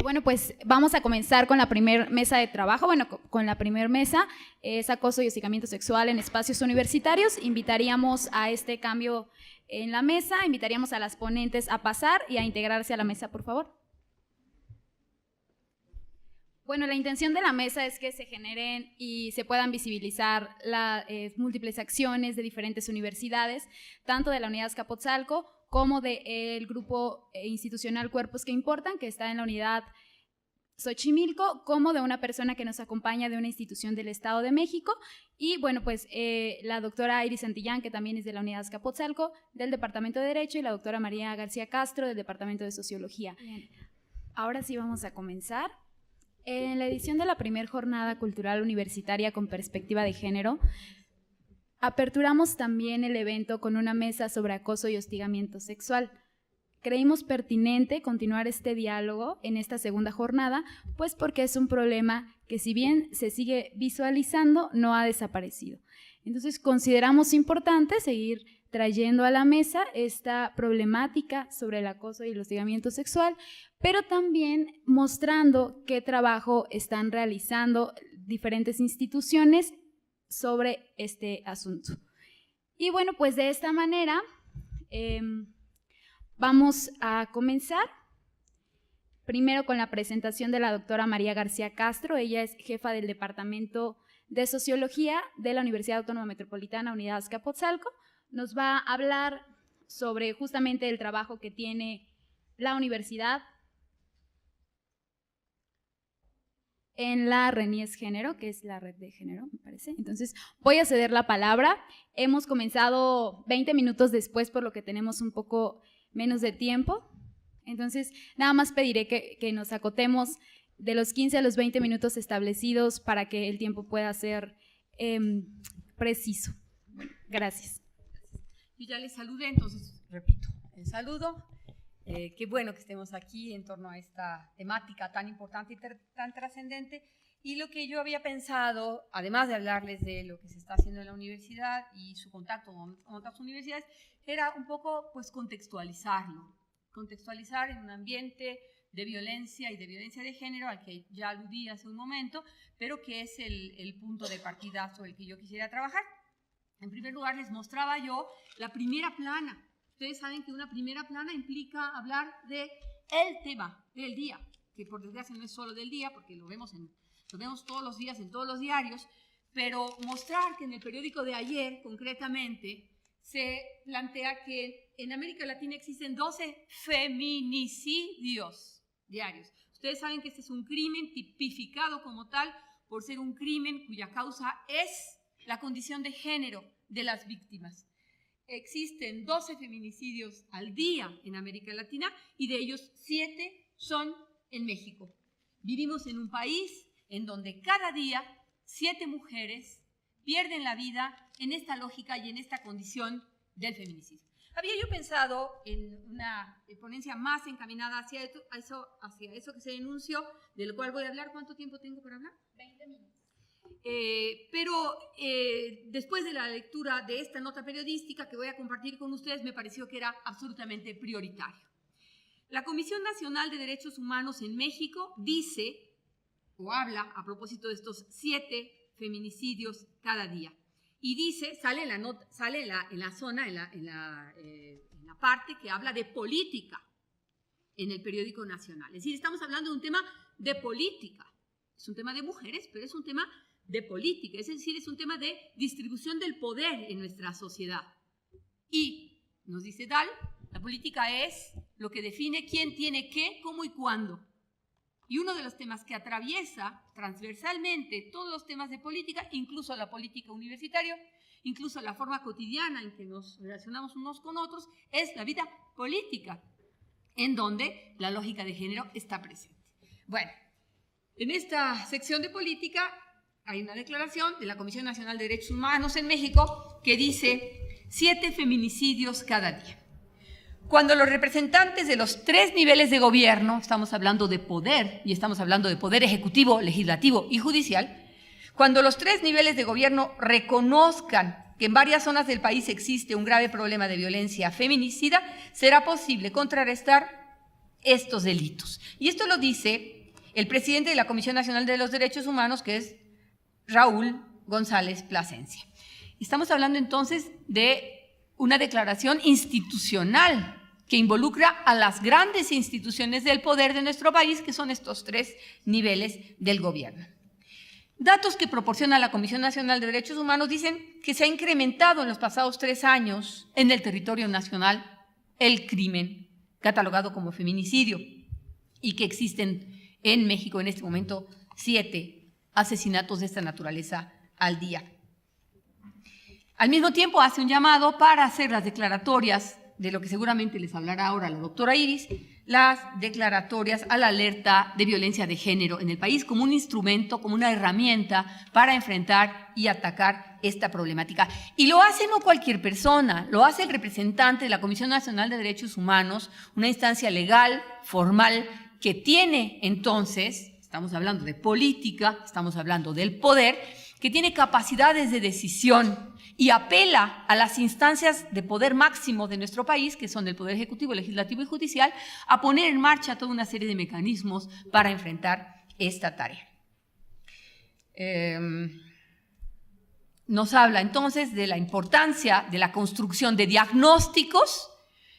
Bueno, pues vamos a comenzar con la primer mesa de trabajo. Bueno, con la primer mesa es acoso y hostigamiento sexual en espacios universitarios. Invitaríamos a este cambio en la mesa, invitaríamos a las ponentes a pasar y a integrarse a la mesa, por favor. Bueno, la intención de la mesa es que se generen y se puedan visibilizar las múltiples acciones de diferentes universidades, tanto de la Unidad Azcapotzalco como del grupo institucional Cuerpos que Importan, que está en la unidad Xochimilco, como de una persona que nos acompaña de una institución del Estado de México, y bueno, pues la doctora Iris Santillán, que también es de la unidad Azcapotzalco, del Departamento de Derecho, y la doctora María García Castro, del Departamento de Sociología. Bien. Ahora sí vamos a comenzar. En la edición de la primera jornada cultural universitaria con perspectiva de género, aperturamos también el evento con una mesa sobre acoso y hostigamiento sexual. Creímos pertinente continuar este diálogo en esta segunda jornada, pues porque es un problema que, si bien se sigue visualizando, no ha desaparecido. Entonces consideramos importante seguir trayendo a la mesa esta problemática sobre el acoso y el hostigamiento sexual, pero también mostrando qué trabajo están realizando diferentes instituciones sobre este asunto. Y bueno, pues de esta manera vamos a comenzar primero con la presentación de la doctora María García Castro. Ella es jefa del Departamento de Sociología de la Universidad Autónoma Metropolitana, Unidad Azcapotzalco. Nos va a hablar sobre justamente el trabajo que tiene la universidad en la RENIES Género, que es la red de género, me parece. Entonces, voy a ceder la palabra. Hemos comenzado 20 minutos después, por lo que tenemos un poco menos de tiempo. Entonces, nada más pediré que nos acotemos de los 15 a los 20 minutos establecidos para que el tiempo pueda ser preciso. Bueno, gracias. Yo ya les saludé, entonces repito el saludo. Qué bueno que estemos aquí en torno a esta temática tan importante y tan trascendente. Y lo que yo había pensado, además de hablarles de lo que se está haciendo en la universidad y su contacto con otras universidades, era un poco pues contextualizarlo, contextualizar en un ambiente de violencia y de violencia de género al que ya aludí hace un momento, pero que es el punto de partida sobre el que yo quisiera trabajar. En primer lugar, les mostraba yo la primera plana. Ustedes saben que una primera plana implica hablar de el tema del día, que por desgracia no es solo del día, porque lo vemos todos los días en todos los diarios, pero mostrar que en el periódico de ayer, concretamente, se plantea que en América Latina existen 12 feminicidios diarios. Ustedes saben que este es un crimen tipificado como tal por ser un crimen cuya causa es la condición de género de las víctimas. Existen 12 feminicidios al día en América Latina y de ellos 7 son en México. Vivimos en un país en donde cada día 7 mujeres pierden la vida en esta lógica y en esta condición del feminicidio. Había yo pensado en una ponencia más encaminada hacia eso que se denunció, del cual voy a hablar. ¿Cuánto tiempo tengo para hablar? 20 minutos. Pero después de la lectura de esta nota periodística que voy a compartir con ustedes, me pareció que era absolutamente prioritario. La Comisión Nacional de Derechos Humanos en México dice, o habla a propósito de estos 7 feminicidios cada día, y dice, sale en la parte que habla de política en el periódico nacional. Es decir, estamos hablando de un tema de política. Es un tema de mujeres, pero es un tema de política, es decir, es un tema de distribución del poder en nuestra sociedad. Y, nos dice Dahl, la política es lo que define quién tiene qué, cómo y cuándo. Y uno de los temas que atraviesa transversalmente todos los temas de política, incluso la política universitaria, incluso la forma cotidiana en que nos relacionamos unos con otros, es la vida política, en donde la lógica de género está presente. Bueno, en esta sección de política hay una declaración de la Comisión Nacional de Derechos Humanos en México que dice 7 feminicidios cada día. Cuando los representantes de los 3 niveles de gobierno, estamos hablando de poder y estamos hablando de poder ejecutivo, legislativo y judicial, cuando los 3 niveles de gobierno reconozcan que en varias zonas del país existe un grave problema de violencia feminicida, será posible contrarrestar estos delitos. Y esto lo dice el presidente de la Comisión Nacional de los Derechos Humanos, que es Raúl González Plasencia. Estamos hablando entonces de una declaración institucional que involucra a las grandes instituciones del poder de nuestro país, que son estos 3 niveles del gobierno. Datos que proporciona la Comisión Nacional de Derechos Humanos dicen que se ha incrementado en los pasados 3 años en el territorio nacional el crimen catalogado como feminicidio y que existen en México en este momento 7 asesinatos de esta naturaleza al día. Al mismo tiempo hace un llamado para hacer las declaratorias de lo que seguramente les hablará ahora la doctora Iris, las declaratorias a la alerta de violencia de género en el país como un instrumento, como una herramienta para enfrentar y atacar esta problemática. Y lo hace no cualquier persona, lo hace el representante de la Comisión Nacional de Derechos Humanos, una instancia legal, formal, que tiene entonces, estamos hablando de política, estamos hablando del poder, que tiene capacidades de decisión y apela a las instancias de poder máximo de nuestro país, que son el Poder Ejecutivo, Legislativo y Judicial, a poner en marcha toda una serie de mecanismos para enfrentar esta tarea. Nos habla entonces de la importancia de la construcción de diagnósticos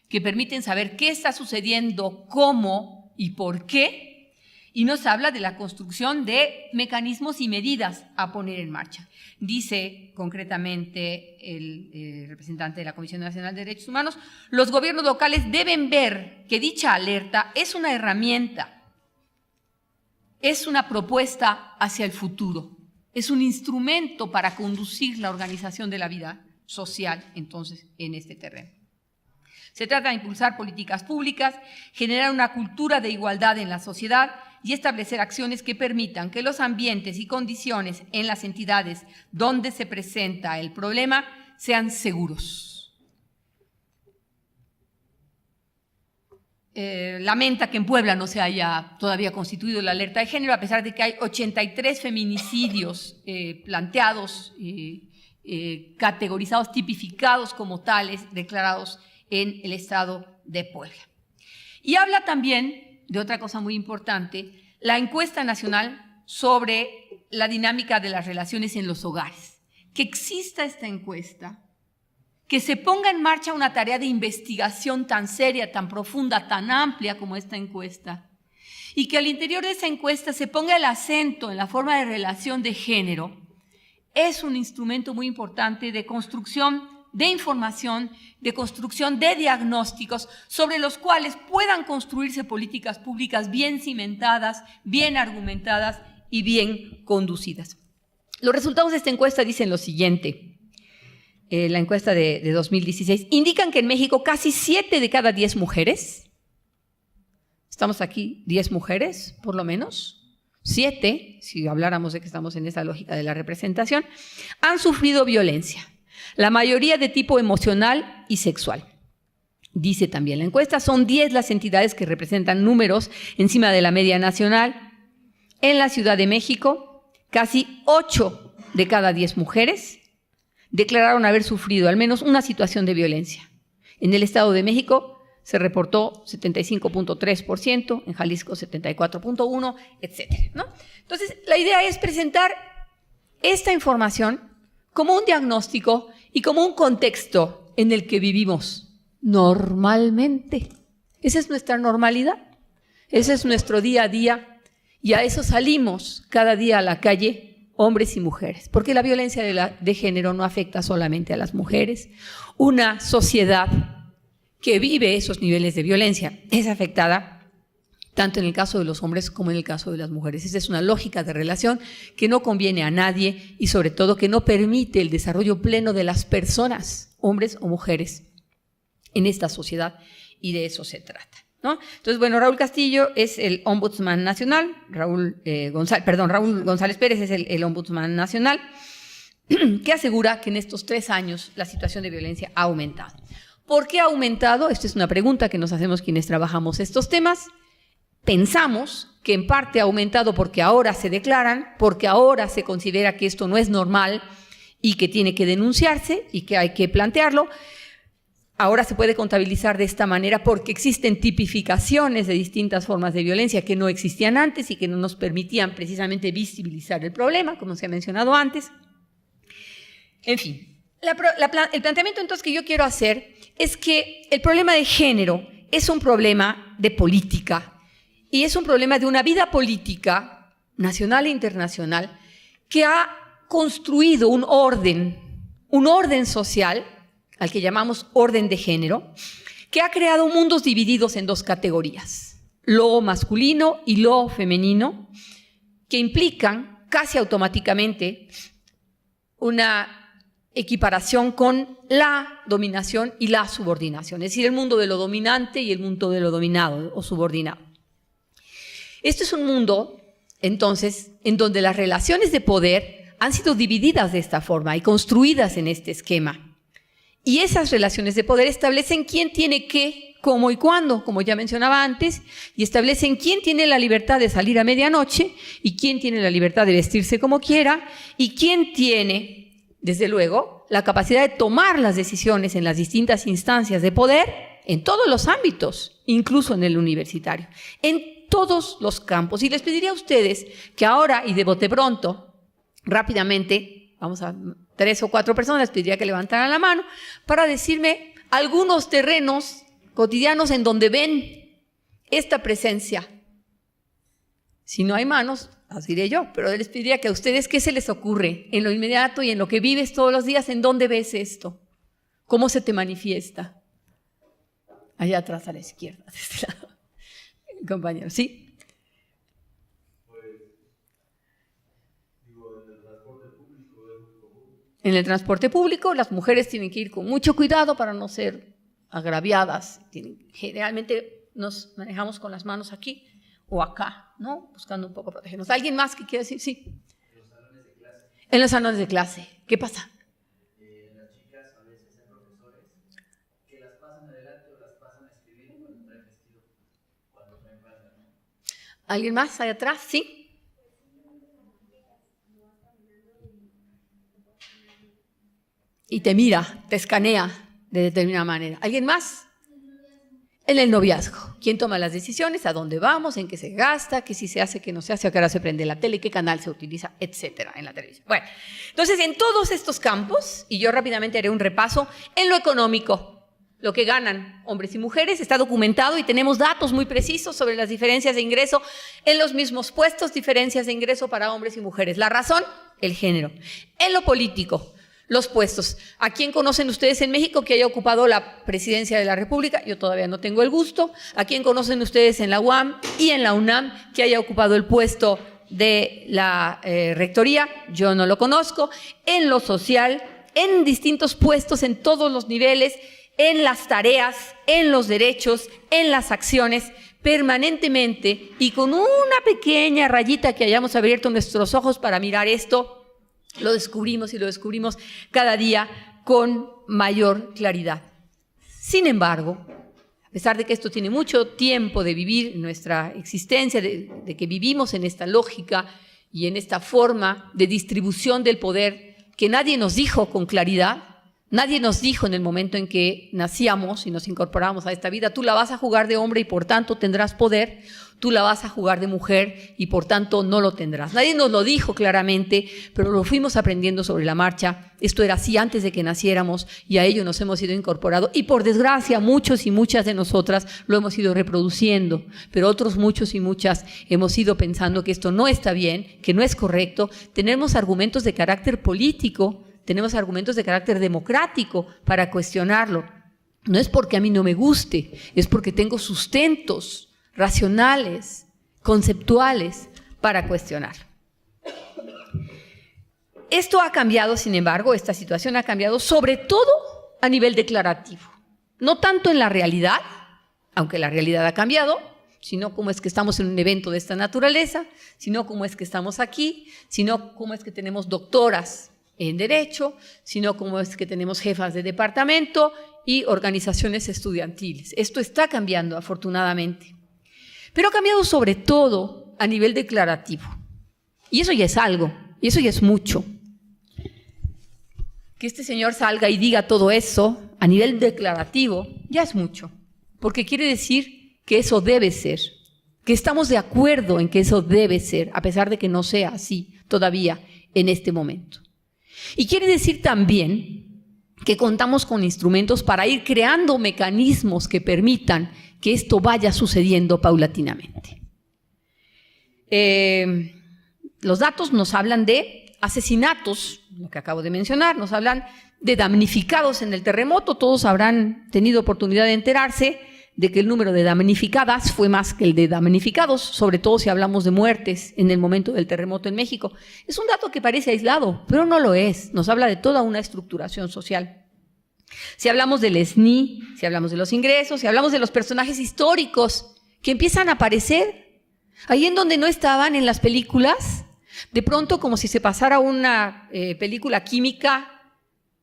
que permiten saber qué está sucediendo, cómo y por qué, y nos habla de la construcción de mecanismos y medidas a poner en marcha. Dice concretamente el representante de la Comisión Nacional de Derechos Humanos, los gobiernos locales deben ver que dicha alerta es una herramienta, es una propuesta hacia el futuro, es un instrumento para conducir la organización de la vida social, entonces, en este terreno. Se trata de impulsar políticas públicas, generar una cultura de igualdad en la sociedad y establecer acciones que permitan que los ambientes y condiciones en las entidades donde se presenta el problema sean seguros. Lamenta que en Puebla no se haya todavía constituido la alerta de género, a pesar de que hay 83 feminicidios planteados, categorizados, tipificados como tales, declarados en el estado de Puebla. Y habla también de otra cosa muy importante, la encuesta nacional sobre la dinámica de las relaciones en los hogares. Que exista esta encuesta, que se ponga en marcha una tarea de investigación tan seria, tan profunda, tan amplia como esta encuesta, y que al interior de esa encuesta se ponga el acento en la forma de relación de género, es un instrumento muy importante de construcción de información, de construcción de diagnósticos sobre los cuales puedan construirse políticas públicas bien cimentadas, bien argumentadas y bien conducidas. Los resultados de esta encuesta dicen lo siguiente. La encuesta de 2016 indican que en México casi 7 de cada 10 mujeres, estamos aquí 10 mujeres por lo menos, 7, si habláramos de que estamos en esa lógica de la representación, han sufrido violencia. La mayoría de tipo emocional y sexual. Dice también la encuesta, son 10 las entidades que representan números encima de la media nacional. En la Ciudad de México, casi 8 de cada 10 mujeres declararon haber sufrido al menos una situación de violencia. En el Estado de México se reportó 75.3%, en Jalisco 74.1%, etc., ¿no? Entonces, la idea es presentar esta información como un diagnóstico y como un contexto en el que vivimos normalmente. Esa es nuestra normalidad, ese es nuestro día a día y a eso salimos cada día a la calle, hombres y mujeres, porque la violencia de género no afecta solamente a las mujeres. Una sociedad que vive esos niveles de violencia es afectada tanto en el caso de los hombres como en el caso de las mujeres. Esa es una lógica de relación que no conviene a nadie y sobre todo que no permite el desarrollo pleno de las personas, hombres o mujeres, en esta sociedad, y de eso se trata, ¿no? Entonces, bueno, Raúl Castillo es el Ombudsman Nacional, Raúl González Pérez es el Ombudsman Nacional, que asegura que en estos 3 años la situación de violencia ha aumentado. ¿Por qué ha aumentado? Esta es una pregunta que nos hacemos quienes trabajamos estos temas. Pensamos que en parte ha aumentado porque ahora se declaran, porque ahora se considera que esto no es normal y que tiene que denunciarse y que hay que plantearlo. ahora se puede contabilizar de esta manera porque existen tipificaciones de distintas formas de violencia que no existían antes y que no nos permitían precisamente visibilizar el problema, como se ha mencionado antes. En fin, el planteamiento entonces que yo quiero hacer es que el problema de género es un problema de política y es un problema de una vida política nacional e internacional que ha construido un orden social al que llamamos orden de género, que ha creado mundos divididos en dos categorías, lo masculino y lo femenino, que implican casi automáticamente una equiparación con la dominación y la subordinación, es decir, el mundo de lo dominante y el mundo de lo dominado o subordinado. Este es un mundo, entonces, en donde las relaciones de poder han sido divididas de esta forma y construidas en este esquema. Y esas relaciones de poder establecen quién tiene qué, cómo y cuándo, como ya mencionaba antes, y establecen quién tiene la libertad de salir a medianoche y quién tiene la libertad de vestirse como quiera y quién tiene, desde luego, la capacidad de tomar las decisiones en las distintas instancias de poder en todos los ámbitos, incluso en el universitario, en todos los campos. Y les pediría a ustedes que ahora, y de bote pronto, rápidamente, vamos a 3 o 4 personas, les pediría que levantaran la mano para decirme algunos terrenos cotidianos en donde ven esta presencia. Si no hay manos, las diré yo, pero les pediría que a ustedes, ¿qué se les ocurre en lo inmediato y en lo que vives todos los días? ¿En dónde ves esto? ¿Cómo se te manifiesta? Allá atrás a la izquierda, de este lado. Compañero, ¿sí? En el transporte público las mujeres tienen que ir con mucho cuidado para no ser agraviadas. Generalmente nos manejamos con las manos aquí o acá, ¿no? Buscando un poco protegernos. ¿Alguien más que quiera decir? Sí. En los salones de clase. En los salones de clase. ¿Qué pasa? Las chicas a veces hay profesores que las pasan adelante o las pasan a escribir cuando traen vestido, cuando traen falda, ¿no? ¿Alguien más allá atrás? Sí. Y te mira, te escanea de determinada manera. ¿Alguien más? En el noviazgo. ¿Quién toma las decisiones? ¿A dónde vamos? ¿En qué se gasta? ¿Qué sí se hace? ¿Qué no se hace? ¿A qué hora se prende la tele? ¿Qué canal se utiliza? Etcétera, en la televisión. Bueno, entonces en todos estos campos, y yo rápidamente haré un repaso, en lo económico, lo que ganan hombres y mujeres está documentado y tenemos datos muy precisos sobre las diferencias de ingreso en los mismos puestos, diferencias de ingreso para hombres y mujeres. La razón, el género. En lo político, los puestos. ¿A quién conocen ustedes en México que haya ocupado la presidencia de la República? Yo todavía no tengo el gusto. ¿A quién conocen ustedes en la UAM y en la UNAM que haya ocupado el puesto de la rectoría? Yo no lo conozco. En lo social, en distintos puestos, en todos los niveles, en las tareas, en los derechos, en las acciones, permanentemente y con una pequeña rayita que hayamos abierto nuestros ojos para mirar esto, lo descubrimos y lo descubrimos cada día con mayor claridad. Sin embargo, a pesar de que esto tiene mucho tiempo de vivir en nuestra existencia, de que vivimos en esta lógica y en esta forma de distribución del poder que nadie nos dijo con claridad, nadie nos dijo en el momento en que nacíamos y nos incorporamos a esta vida, tú la vas a jugar de hombre y por tanto tendrás poder, tú la vas a jugar de mujer y por tanto no lo tendrás. Nadie nos lo dijo claramente, pero lo fuimos aprendiendo sobre la marcha. Esto era así antes de que naciéramos y a ello nos hemos ido incorporando. Y por desgracia, muchos y muchas de nosotras lo hemos ido reproduciendo, pero otros muchos y muchas hemos ido pensando que esto no está bien, que no es correcto. Tenemos argumentos de carácter político, tenemos argumentos de carácter democrático para cuestionarlo. No es porque a mí no me guste, es porque tengo sustentos racionales, conceptuales, para cuestionar. Esto ha cambiado, sin embargo, esta situación ha cambiado sobre todo a nivel declarativo. No tanto en la realidad, aunque la realidad ha cambiado, sino cómo es que estamos en un evento de esta naturaleza, sino cómo es que estamos aquí, sino cómo es que tenemos doctoras en Derecho, sino cómo es que tenemos jefas de departamento y organizaciones estudiantiles. Esto está cambiando, afortunadamente. Pero ha cambiado sobre todo a nivel declarativo. Y eso ya es algo, y eso ya es mucho. Que este señor salga y diga todo eso a nivel declarativo, ya es mucho, porque quiere decir que eso debe ser, que estamos de acuerdo en que eso debe ser, a pesar de que no sea así todavía en este momento. Y quiere decir también que contamos con instrumentos para ir creando mecanismos que permitan que esto vaya sucediendo paulatinamente. Los datos nos hablan de asesinatos, lo que acabo de mencionar, nos hablan de damnificados en el terremoto. Todos habrán tenido oportunidad de enterarse de que el número de damnificadas fue más que el de damnificados, sobre todo si hablamos de muertes en el momento del terremoto en México. Es un dato que parece aislado, pero no lo es. Nos habla de toda una estructuración social. Si hablamos del SNI, si hablamos de los ingresos, si hablamos de los personajes históricos que empiezan a aparecer ahí en donde no estaban en las películas, de pronto como si se pasara una película química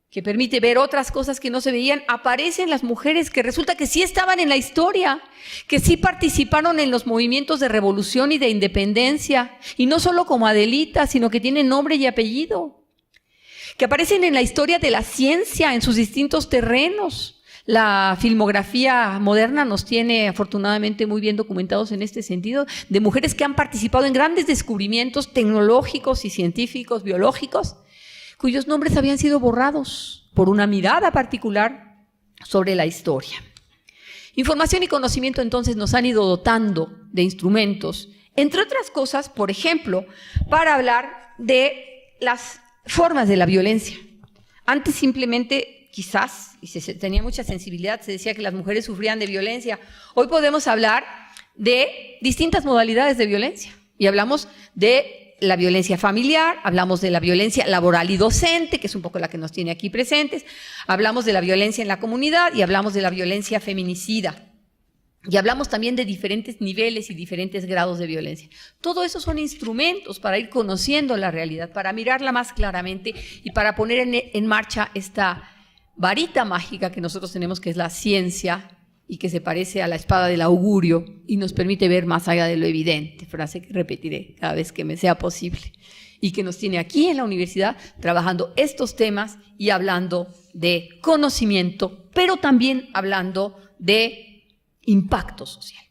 que permite ver otras cosas que no se veían, aparecen las mujeres que resulta que sí estaban en la historia, que sí participaron en los movimientos de revolución y de independencia, y no solo como Adelita, sino que tienen nombre y apellido, que aparecen en la historia de la ciencia en sus distintos terrenos. La filmografía moderna nos tiene afortunadamente muy bien documentados en este sentido, de mujeres que han participado en grandes descubrimientos tecnológicos y científicos, biológicos, cuyos nombres habían sido borrados por una mirada particular sobre la historia. Información y conocimiento entonces nos han ido dotando de instrumentos, entre otras cosas, por ejemplo, para hablar de las formas de la violencia. Antes simplemente, quizás, y se tenía mucha sensibilidad, se decía que las mujeres sufrían de violencia. Hoy podemos hablar de distintas modalidades de violencia y hablamos de la violencia familiar, hablamos de la violencia laboral y docente, que es un poco la que nos tiene aquí presentes, hablamos de la violencia en la comunidad y hablamos de la violencia feminicida. Y hablamos también de diferentes niveles y diferentes grados de violencia. Todo eso son instrumentos para ir conociendo la realidad, para mirarla más claramente y para poner en marcha esta varita mágica que nosotros tenemos, que es la ciencia, y que se parece a la espada del augurio y nos permite ver más allá de lo evidente, frase que repetiré cada vez que me sea posible, y que nos tiene aquí en la universidad trabajando estos temas y hablando de conocimiento, pero también hablando de impacto social.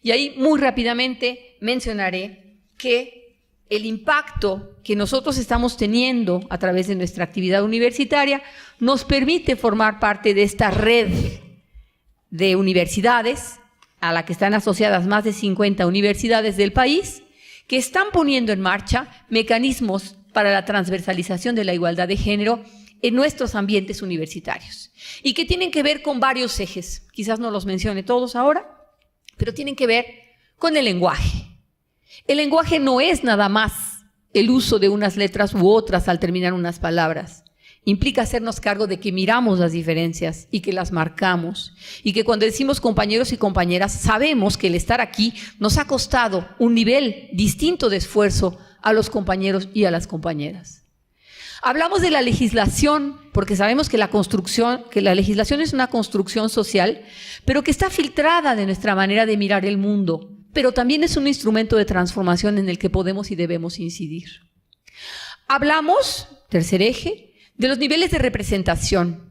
Y ahí muy rápidamente mencionaré que el impacto que nosotros estamos teniendo a través de nuestra actividad universitaria nos permite formar parte de esta red de universidades, a la que están asociadas más de 50 universidades del país, que están poniendo en marcha mecanismos para la transversalización de la igualdad de género en nuestros ambientes universitarios, y que tienen que ver con varios ejes. Quizás no los mencione todos ahora, pero tienen que ver con el lenguaje. El lenguaje no es nada más el uso de unas letras u otras al terminar unas palabras. Implica hacernos cargo de que miramos las diferencias y que las marcamos, y que cuando decimos compañeros y compañeras, sabemos que el estar aquí nos ha costado un nivel distinto de esfuerzo a los compañeros y a las compañeras. Hablamos de la legislación, porque sabemos que la legislación es una construcción social, pero que está filtrada de nuestra manera de mirar el mundo, pero también es un instrumento de transformación en el que podemos y debemos incidir. Hablamos, tercer eje, de los niveles de representación.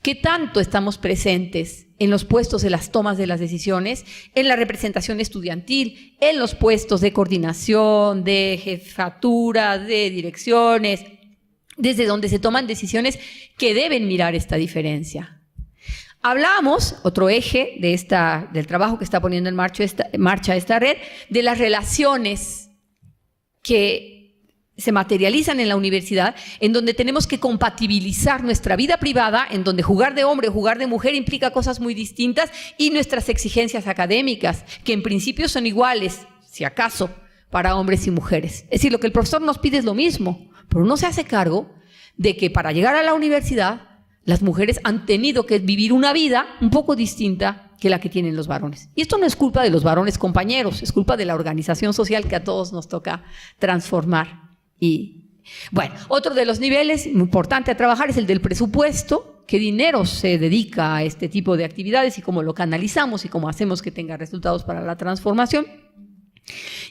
¿Qué tanto estamos presentes en los puestos de las tomas de las decisiones, en la representación estudiantil, en los puestos de coordinación, de jefatura, de direcciones, desde donde se toman decisiones que deben mirar esta diferencia? Hablamos, otro eje del trabajo que está poniendo en marcha esta red, de las relaciones que se materializan en la universidad, en donde tenemos que compatibilizar nuestra vida privada, en donde jugar de hombre o jugar de mujer implica cosas muy distintas, y nuestras exigencias académicas, que en principio son iguales, si acaso, para hombres y mujeres. Es decir, lo que el profesor nos pide es lo mismo, pero no se hace cargo de que para llegar a la universidad, las mujeres han tenido que vivir una vida un poco distinta que la que tienen los varones. Y esto no es culpa de los varones compañeros, es culpa de la organización social que a todos nos toca transformar. Y bueno, otro de los niveles importante a trabajar es el del presupuesto. ¿Qué dinero se dedica a este tipo de actividades y cómo lo canalizamos y cómo hacemos que tenga resultados para la transformación?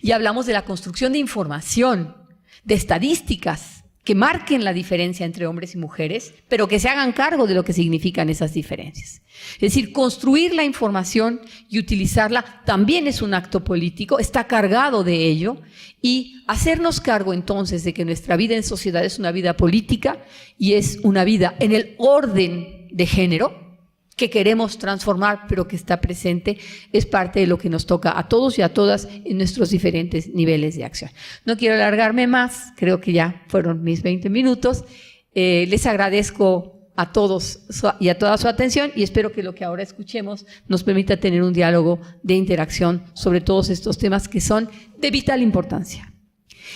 Y hablamos de la construcción de información, de estadísticas, que marquen la diferencia entre hombres y mujeres, pero que se hagan cargo de lo que significan esas diferencias. Es decir, construir la información y utilizarla también es un acto político, está cargado de ello, y hacernos cargo entonces de que nuestra vida en sociedad es una vida política y es una vida en el orden de género que queremos transformar, pero que está presente, es parte de lo que nos toca a todos y a todas en nuestros diferentes niveles de acción. No quiero alargarme más, creo que ya fueron mis 20 minutos. Les agradezco a todos y a toda su atención y espero que lo que ahora escuchemos nos permita tener un diálogo de interacción sobre todos estos temas que son de vital importancia.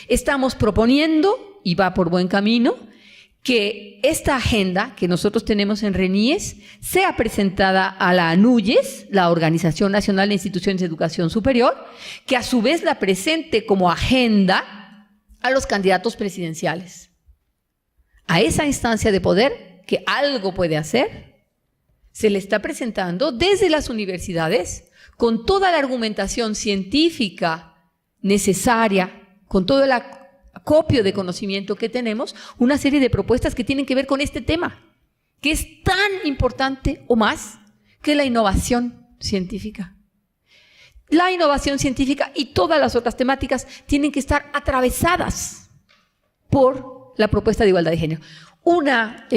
Estamos proponiendo, y va por buen camino, que esta agenda que nosotros tenemos en RENIES sea presentada a la ANUYES, la Organización Nacional de Instituciones de Educación Superior, que a su vez la presente como agenda a los candidatos presidenciales. A esa instancia de poder que algo puede hacer, se le está presentando desde las universidades con toda la argumentación científica necesaria, con todo el acopio de conocimiento que tenemos, una serie de propuestas que tienen que ver con este tema, que es tan importante o más que la innovación científica. La innovación científica y todas las otras temáticas tienen que estar atravesadas por la propuesta de igualdad de género. Una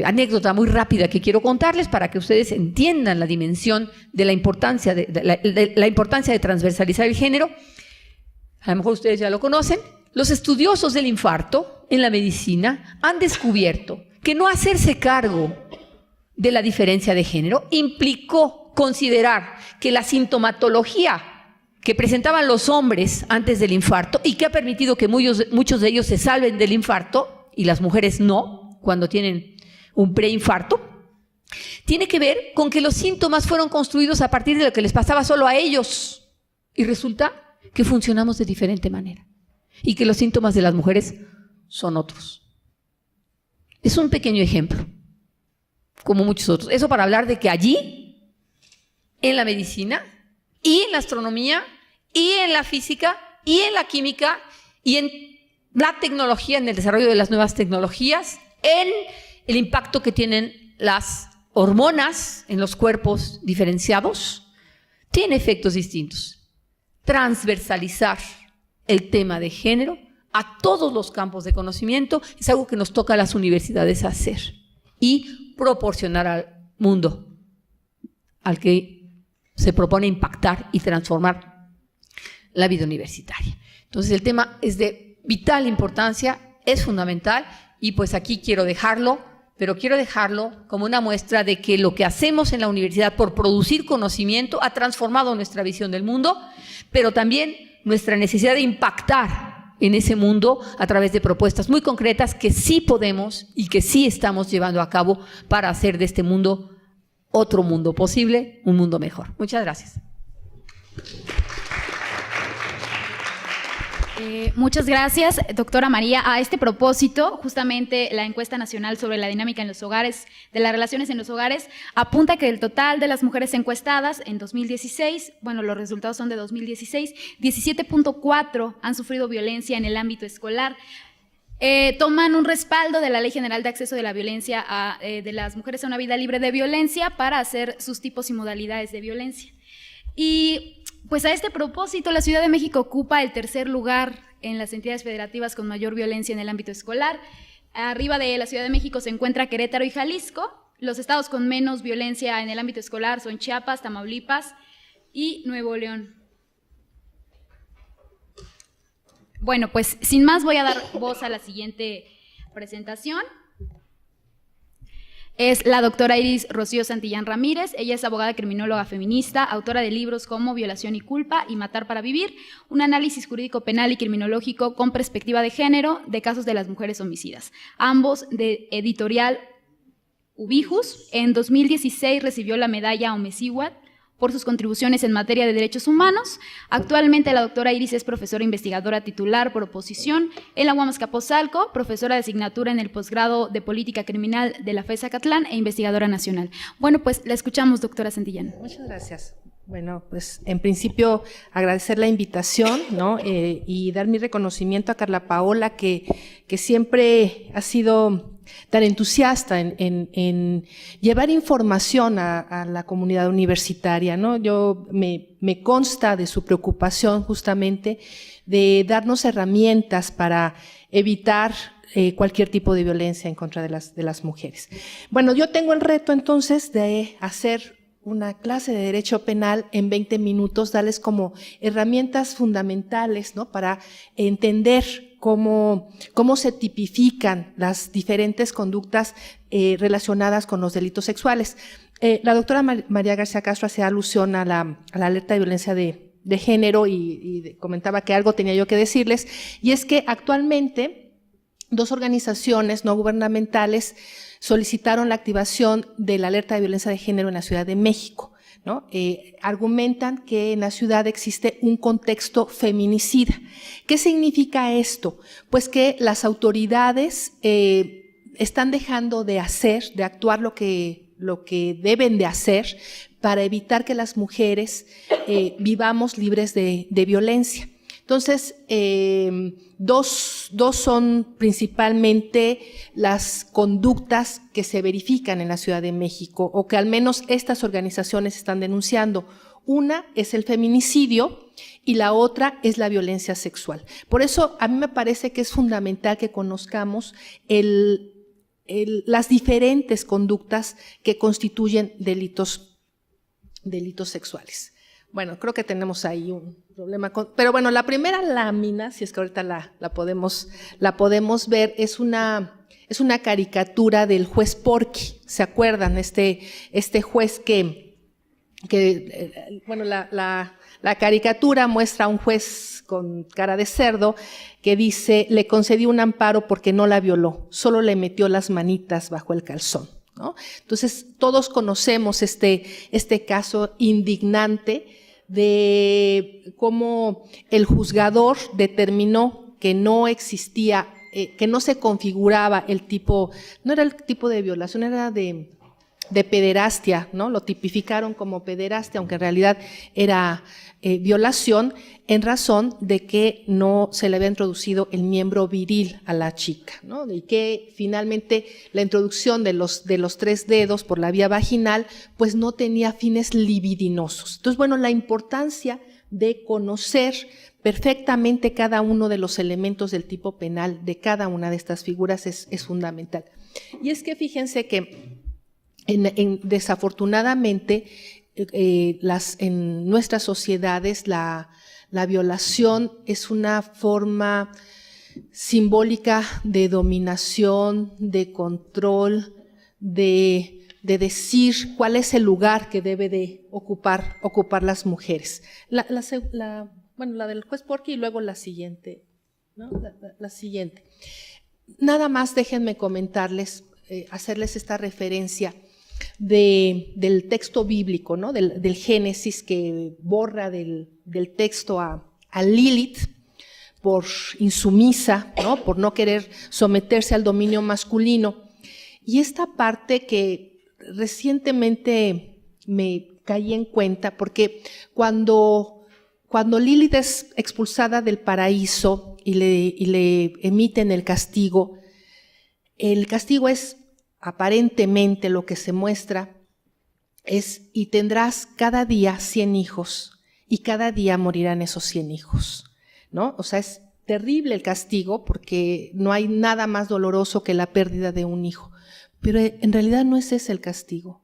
anécdota muy rápida que quiero contarles para que ustedes entiendan la dimensión de la importancia la importancia de transversalizar el género. A lo mejor ustedes ya lo conocen. Los estudiosos del infarto en la medicina han descubierto que no hacerse cargo de la diferencia de género implicó considerar que la sintomatología que presentaban los hombres antes del infarto y que ha permitido que muchos de ellos se salven del infarto y las mujeres no, cuando tienen un preinfarto, tiene que ver con que los síntomas fueron construidos a partir de lo que les pasaba solo a ellos y resulta que funcionamos de diferente manera. Y que los síntomas de las mujeres son otros. Es un pequeño ejemplo, como muchos otros. Eso para hablar de que allí, en la medicina, y en la astronomía, y en la física, y en la química, y en la tecnología, en el desarrollo de las nuevas tecnologías, en el impacto que tienen las hormonas en los cuerpos diferenciados, tiene efectos distintos. Transversalizar el tema de género a todos los campos de conocimiento es algo que nos toca a las universidades hacer y proporcionar al mundo al que se propone impactar y transformar la vida universitaria. Entonces el tema es de vital importancia, es fundamental y pues aquí quiero dejarlo, pero quiero dejarlo como una muestra de que lo que hacemos en la universidad por producir conocimiento ha transformado nuestra visión del mundo, pero también nuestra necesidad de impactar en ese mundo a través de propuestas muy concretas que sí podemos y que sí estamos llevando a cabo para hacer de este mundo otro mundo posible, un mundo mejor. Muchas gracias. Muchas gracias, doctora María. A este propósito, justamente la encuesta nacional sobre la dinámica en los hogares, de las relaciones en los hogares, apunta que el total de las mujeres encuestadas en 2016, bueno, los resultados son de 2016, 17.4 han sufrido violencia en el ámbito escolar. Toman un respaldo de la Ley General de Acceso de la Violencia de las Mujeres a una Vida Libre de Violencia para hacer sus tipos y modalidades de violencia. Y pues a este propósito, la Ciudad de México ocupa el tercer lugar en las entidades federativas con mayor violencia en el ámbito escolar. Arriba de la Ciudad de México se encuentra Querétaro y Jalisco. Los estados con menos violencia en el ámbito escolar son Chiapas, Tamaulipas y Nuevo León. Bueno, pues sin más voy a dar voz a la siguiente presentación. Es la doctora Iris Rocío Santillán Ramírez. Ella es abogada criminóloga feminista, autora de libros como Violación y culpa y Matar para vivir, un análisis jurídico penal y criminológico con perspectiva de género de casos de las mujeres homicidas, ambos de editorial Ubijus. En 2016 recibió la medalla Omecihuatl por sus contribuciones en materia de derechos humanos. Actualmente la doctora Iris es profesora investigadora titular por oposición en la UAM Azcapotzalco, profesora de asignatura en el posgrado de Política Criminal de la FES Acatlán e investigadora nacional. Bueno, pues la escuchamos, doctora Santillán. Muchas gracias. Bueno, pues en principio agradecer la invitación, ¿no? Y dar mi reconocimiento a Carla Paola, que siempre ha sido tan entusiasta en llevar información a la comunidad universitaria, ¿no? Me consta de su preocupación justamente de darnos herramientas para evitar cualquier tipo de violencia en contra de las mujeres. Bueno, yo tengo el reto entonces de hacer una clase de Derecho Penal en 20 minutos, darles como herramientas fundamentales, ¿no? Para entender cómo se tipifican las diferentes conductas relacionadas con los delitos sexuales. La doctora María García Castro hacía alusión a la alerta de violencia de género y comentaba que algo tenía yo que decirles, y es que actualmente 2 organizaciones no gubernamentales solicitaron la activación de la alerta de violencia de género en la Ciudad de México, ¿no? Argumentan que en la ciudad existe un contexto feminicida. ¿Qué significa esto? Pues que las autoridades están dejando de actuar lo que deben de hacer para evitar que las mujeres vivamos libres de violencia. Entonces, dos son principalmente las conductas que se verifican en la Ciudad de México, o que al menos estas organizaciones están denunciando. Una es el feminicidio y la otra es la violencia sexual. Por eso a mí me parece que es fundamental que conozcamos las diferentes conductas que constituyen delitos sexuales. Bueno, creo que tenemos ahí un problema pero bueno, la primera lámina, si es que ahorita la podemos ver, es una caricatura del juez Porky. ¿Se acuerdan? Este juez bueno, la caricatura muestra a un juez con cara de cerdo que dice: le concedí un amparo porque no la violó, solo le metió las manitas bajo el calzón, ¿no? Entonces, todos conocemos este caso indignante de cómo el juzgador determinó que no existía, que no se configuraba no era el tipo de violación, era de pederastia, ¿no? Lo tipificaron como pederastia, aunque en realidad era violación, en razón de que no se le había introducido el miembro viril a la chica, ¿no? Y que finalmente la introducción de los 3 dedos por la vía vaginal pues no tenía fines libidinosos. Entonces, bueno, la importancia de conocer perfectamente cada uno de los elementos del tipo penal de cada una de estas figuras es fundamental. Y es que fíjense que desafortunadamente en nuestras sociedades la violación es una forma simbólica de dominación, de control, de decir cuál es el lugar que debe de ocupar las mujeres. Bueno, la del juez Porky y luego la siguiente, ¿no? La siguiente. Nada más déjenme comentarles, hacerles esta referencia del texto bíblico, ¿no? Del Génesis, que borra del texto a Lilith por insumisa, ¿no? Por no querer someterse al dominio masculino. Y esta parte que recientemente me caí en cuenta, porque cuando Lilith es expulsada del paraíso y le emiten el castigo es aparentemente, lo que se muestra es: y tendrás cada día 100 hijos, y cada día morirán esos 100 hijos, ¿no? O sea, es terrible el castigo, porque no hay nada más doloroso que la pérdida de un hijo. Pero en realidad no es ese el castigo.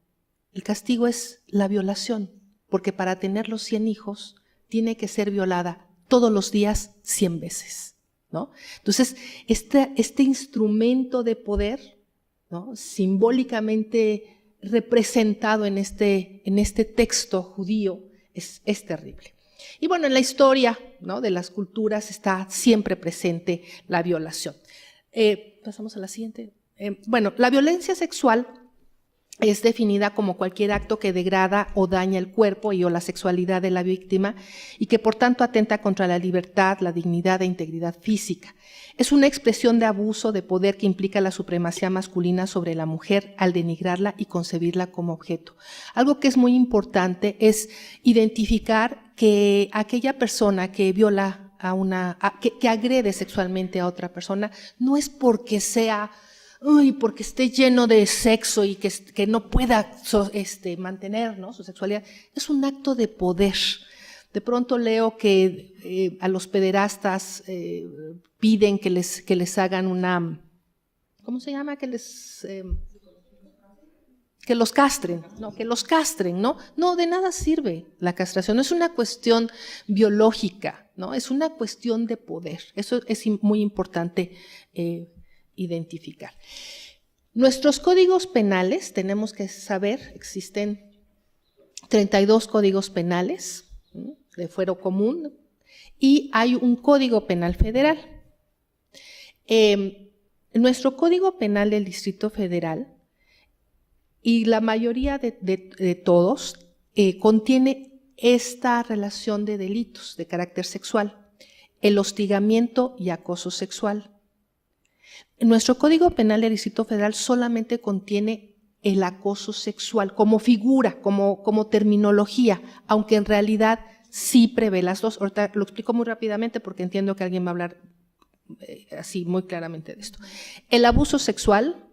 El castigo es la violación, porque para tener los 100 hijos tiene que ser violada todos los días 100 veces, ¿no? Entonces, este instrumento de poder, ¿no? Simbólicamente representado en este texto judío es terrible. Y bueno, en la historia, ¿no? de las culturas está siempre presente la violación. Pasamos a la siguiente. Bueno, la violencia sexual es definida como cualquier acto que degrada o daña el cuerpo y o la sexualidad de la víctima y que por tanto atenta contra la libertad, la dignidad e integridad física. Es una expresión de abuso de poder que implica la supremacía masculina sobre la mujer al denigrarla y concebirla como objeto. Algo que es muy importante es identificar que aquella persona que viola que agrede sexualmente a otra persona no es porque sea porque esté lleno de sexo y que no pueda mantener, ¿no?, su sexualidad. Es un acto de poder. De pronto leo que a los pederastas piden que les hagan una, ¿cómo se llama? Que los castren, ¿no? No, de nada sirve la castración. No es una cuestión biológica, ¿no? Es una cuestión de poder. Eso es muy importante identificar. Nuestros códigos penales, tenemos que saber, existen 32 códigos penales de fuero común y hay un código penal federal. Nuestro código penal del Distrito Federal y la mayoría de todos contiene esta relación de delitos de carácter sexual, el hostigamiento y acoso sexual. Nuestro Código Penal del Distrito Federal solamente contiene el acoso sexual como figura, como terminología, aunque en realidad sí prevé las dos. Ahorita lo explico muy rápidamente porque entiendo que alguien va a hablar así muy claramente de esto. El abuso sexual,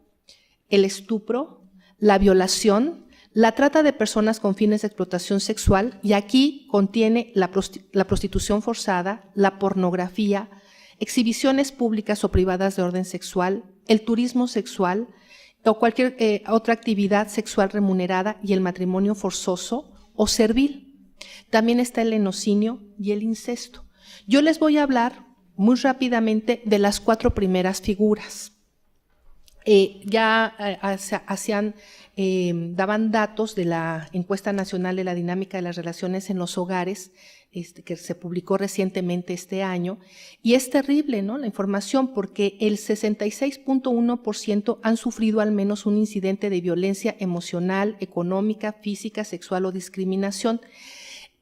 el estupro, la violación, la trata de personas con fines de explotación sexual, y aquí contiene la prostitución forzada, la pornografía, exhibiciones públicas o privadas de orden sexual, el turismo sexual o cualquier otra actividad sexual remunerada y el matrimonio forzoso o servil. También está el lenocinio y el incesto. Yo les voy a hablar muy rápidamente de las 4 primeras figuras. Daban datos de la Encuesta Nacional de la Dinámica de las Relaciones en los Hogares, que se publicó recientemente este año, y es terrible, ¿no?, la información, porque el 66.1% han sufrido al menos un incidente de violencia emocional, económica, física, sexual o discriminación.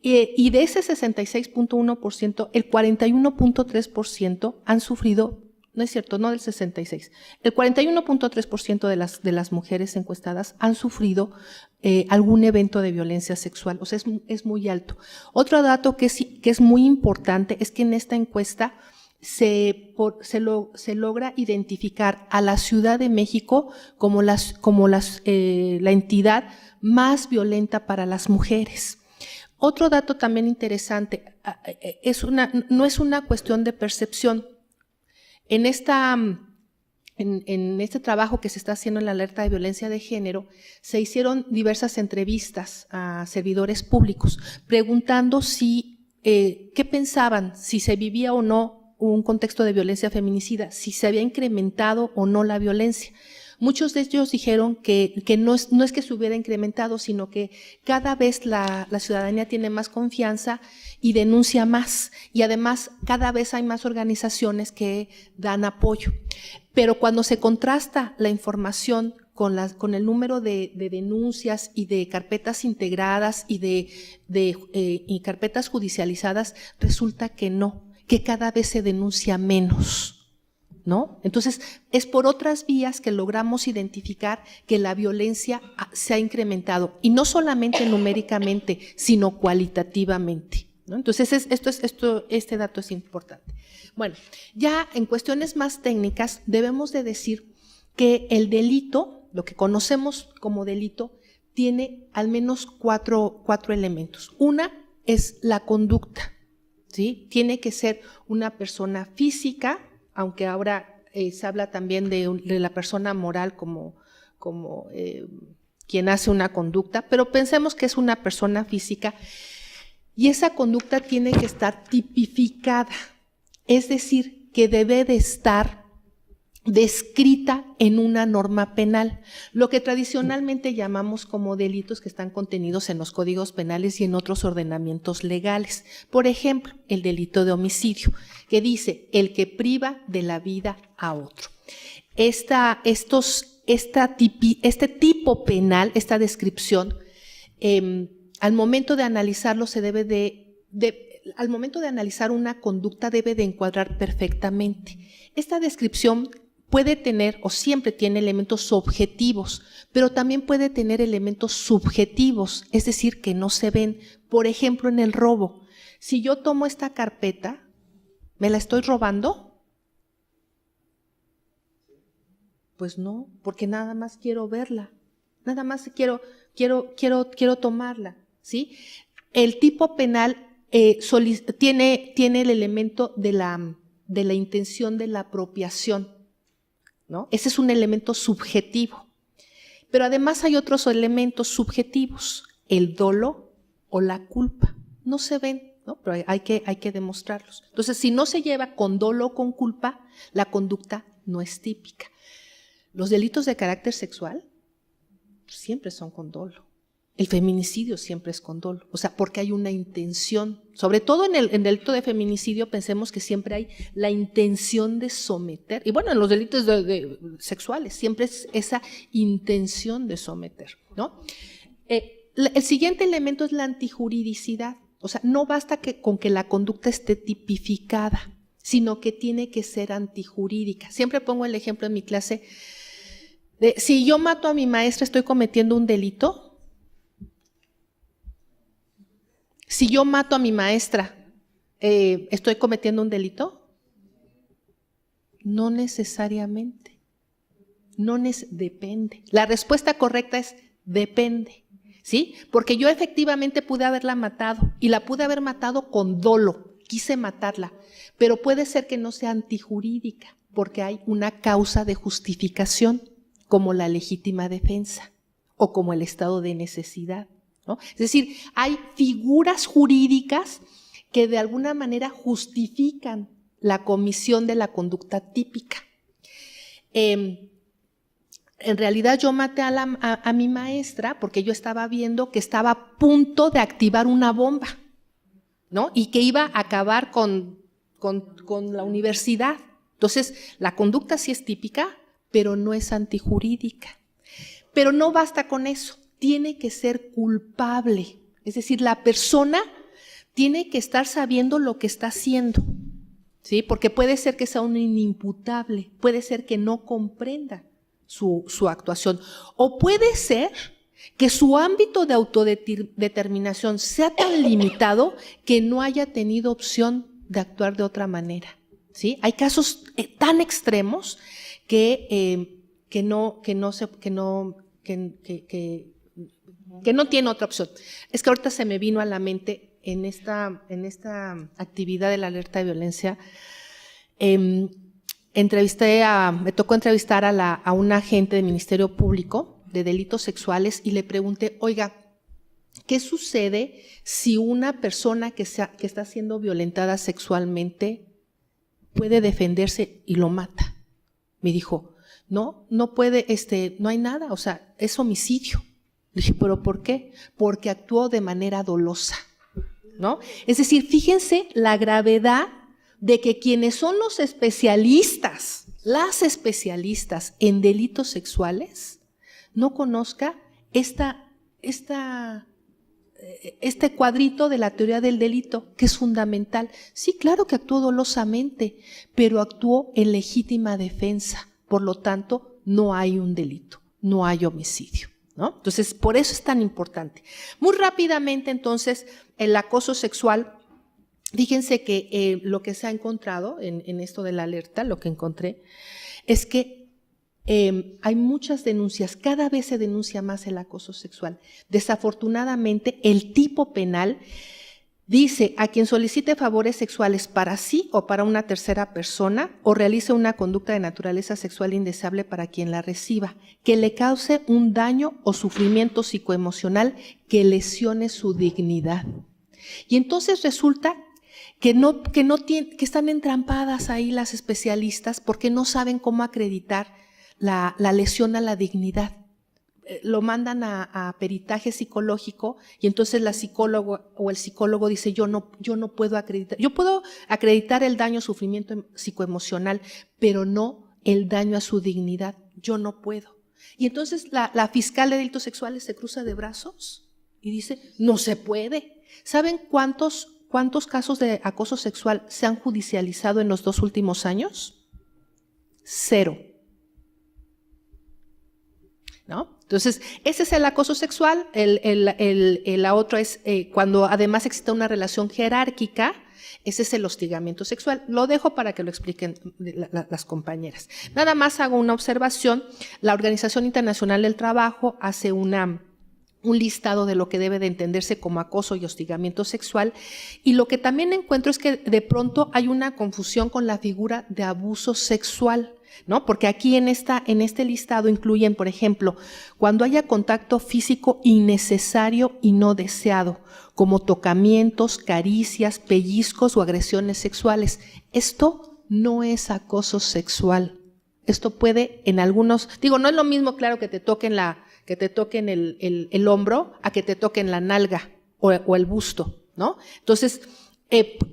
Y de ese 66.1%, el 41.3% han sufrido, no es cierto, no del 66, el 41.3% de las mujeres encuestadas han sufrido algún evento de violencia sexual, o sea, es muy alto. Otro dato que es muy importante es que en esta encuesta se logra identificar a la Ciudad de México como la entidad más violenta para las mujeres. Otro dato también interesante, no es una cuestión de percepción. En este trabajo que se está haciendo en la alerta de violencia de género, se hicieron diversas entrevistas a servidores públicos preguntando qué pensaban, si se vivía o no un contexto de violencia feminicida, si se había incrementado o no la violencia. Muchos de ellos dijeron que no es que se hubiera incrementado, sino que cada vez la ciudadanía tiene más confianza y denuncia más. Y además cada vez hay más organizaciones que dan apoyo. Pero cuando se contrasta la información con el número de denuncias y de carpetas integradas y de carpetas judicializadas, resulta que no, que cada vez se denuncia menos, ¿no? Entonces, es por otras vías que logramos identificar que la violencia se ha incrementado, y no solamente numéricamente, sino cualitativamente, ¿no? Entonces, este dato es importante. Bueno, ya en cuestiones más técnicas, debemos de decir que el delito, lo que conocemos como delito, tiene al menos cuatro elementos. Una es la conducta, ¿sí? Tiene que ser una persona física, aunque ahora se habla también de la persona moral como quien hace una conducta, pero pensemos que es una persona física, y esa conducta tiene que estar tipificada, es decir, que debe de estar descrita en una norma penal, lo que tradicionalmente llamamos como delitos que están contenidos en los códigos penales y en otros ordenamientos legales. Por ejemplo, el delito de homicidio, que dice el que priva de la vida a otro. Estos este tipo penal, esta descripción, al momento de analizarlo se debe al momento de analizar una conducta debe de encuadrar perfectamente. Esta descripción puede tener o siempre tiene elementos objetivos, pero también puede tener elementos subjetivos, es decir, que no se ven. Por ejemplo, en el robo, si yo tomo esta carpeta, ¿me la estoy robando? Pues no, porque nada más quiero verla, nada más quiero tomarla, ¿sí? El tipo penal tiene el elemento de la intención de la apropiación, ¿no? Ese es un elemento subjetivo. Pero además hay otros elementos subjetivos, el dolo o la culpa. No se ven, ¿no? Pero hay que demostrarlos. Entonces, si no se lleva con dolo o con culpa, la conducta no es típica. Los delitos de carácter sexual siempre son con dolo. El feminicidio siempre es con dolo, o sea, porque hay una intención. Sobre todo en el delito de feminicidio pensemos que siempre hay la intención de someter. Y bueno, en los delitos sexuales siempre es esa intención de someter, ¿no? El siguiente elemento es la antijuridicidad. O sea, no basta con que la conducta esté tipificada, sino que tiene que ser antijurídica. Siempre pongo el ejemplo en mi clase de si yo mato a mi maestra, ¿estoy cometiendo un delito? Si yo mato a mi maestra, ¿estoy cometiendo un delito? No necesariamente. Depende. La respuesta correcta es depende, ¿sí? Porque yo efectivamente pude haberla matado y la pude haber matado con dolo, quise matarla, pero puede ser que no sea antijurídica porque hay una causa de justificación como la legítima defensa o como el estado de necesidad, ¿no? Es decir, hay figuras jurídicas que de alguna manera justifican la comisión de la conducta típica. En realidad yo maté a mi maestra porque yo estaba viendo que estaba a punto de activar una bomba, ¿no? Y que iba a acabar con la universidad. Entonces, la conducta sí es típica, pero no es antijurídica. Pero no basta con eso. Tiene que ser culpable, es decir, la persona tiene que estar sabiendo lo que está haciendo, ¿sí? Porque puede ser que sea un inimputable, puede ser que no comprenda su actuación, o puede ser que su ámbito de autodeterminación sea tan limitado que no haya tenido opción de actuar de otra manera, ¿sí? Hay casos tan extremos que no tiene otra opción. Es que ahorita se me vino a la mente en esta actividad de la alerta de violencia, me tocó entrevistar a una agente del Ministerio Público de delitos sexuales y le pregunté, oiga, ¿qué sucede si una persona que está siendo violentada sexualmente puede defenderse y lo mata? Me dijo, no puede, no hay nada, o sea, es homicidio. Le dije, ¿pero por qué? Porque actuó de manera dolosa, ¿no? Es decir, fíjense la gravedad de que quienes son los especialistas, las especialistas en delitos sexuales, no conozca este cuadrito de la teoría del delito, que es fundamental. Sí, claro que actuó dolosamente, pero actuó en legítima defensa. Por lo tanto, no hay un delito, no hay homicidio, ¿no? Entonces, por eso es tan importante. Muy rápidamente, entonces, el acoso sexual, fíjense que lo que se ha encontrado en esto de la alerta, lo que encontré, es que hay muchas denuncias, cada vez se denuncia más el acoso sexual. Desafortunadamente, el tipo penal dice a quien solicite favores sexuales para sí o para una tercera persona o realice una conducta de naturaleza sexual indeseable para quien la reciba, que le cause un daño o sufrimiento psicoemocional que lesione su dignidad. Y entonces resulta que están entrampadas ahí las especialistas porque no saben cómo acreditar la lesión a la dignidad. Lo mandan a peritaje psicológico y entonces la psicóloga o el psicólogo dice yo no puedo acreditar. Yo puedo acreditar el daño o sufrimiento psicoemocional, pero no el daño a su dignidad. Yo no puedo. Y entonces la fiscal de delitos sexuales se cruza de brazos y dice, no se puede. ¿Saben cuántos casos de acoso sexual se han judicializado en los 2 últimos años? 0. ¿No? Entonces, ese es el acoso sexual. La otra es cuando además existe una relación jerárquica, ese es el hostigamiento sexual. Lo dejo para que lo expliquen las compañeras. Nada más hago una observación. La Organización Internacional del Trabajo hace un listado de lo que debe de entenderse como acoso y hostigamiento sexual, y lo que también encuentro es que de pronto hay una confusión con la figura de abuso sexual, ¿no? Porque aquí en este listado incluyen, por ejemplo, cuando haya contacto físico innecesario y no deseado, como tocamientos, caricias, pellizcos o agresiones sexuales. Esto no es acoso sexual. Esto puede en algunos, no es lo mismo, claro, que te toquen el hombro a que te toquen la nalga o el busto, ¿no? Entonces,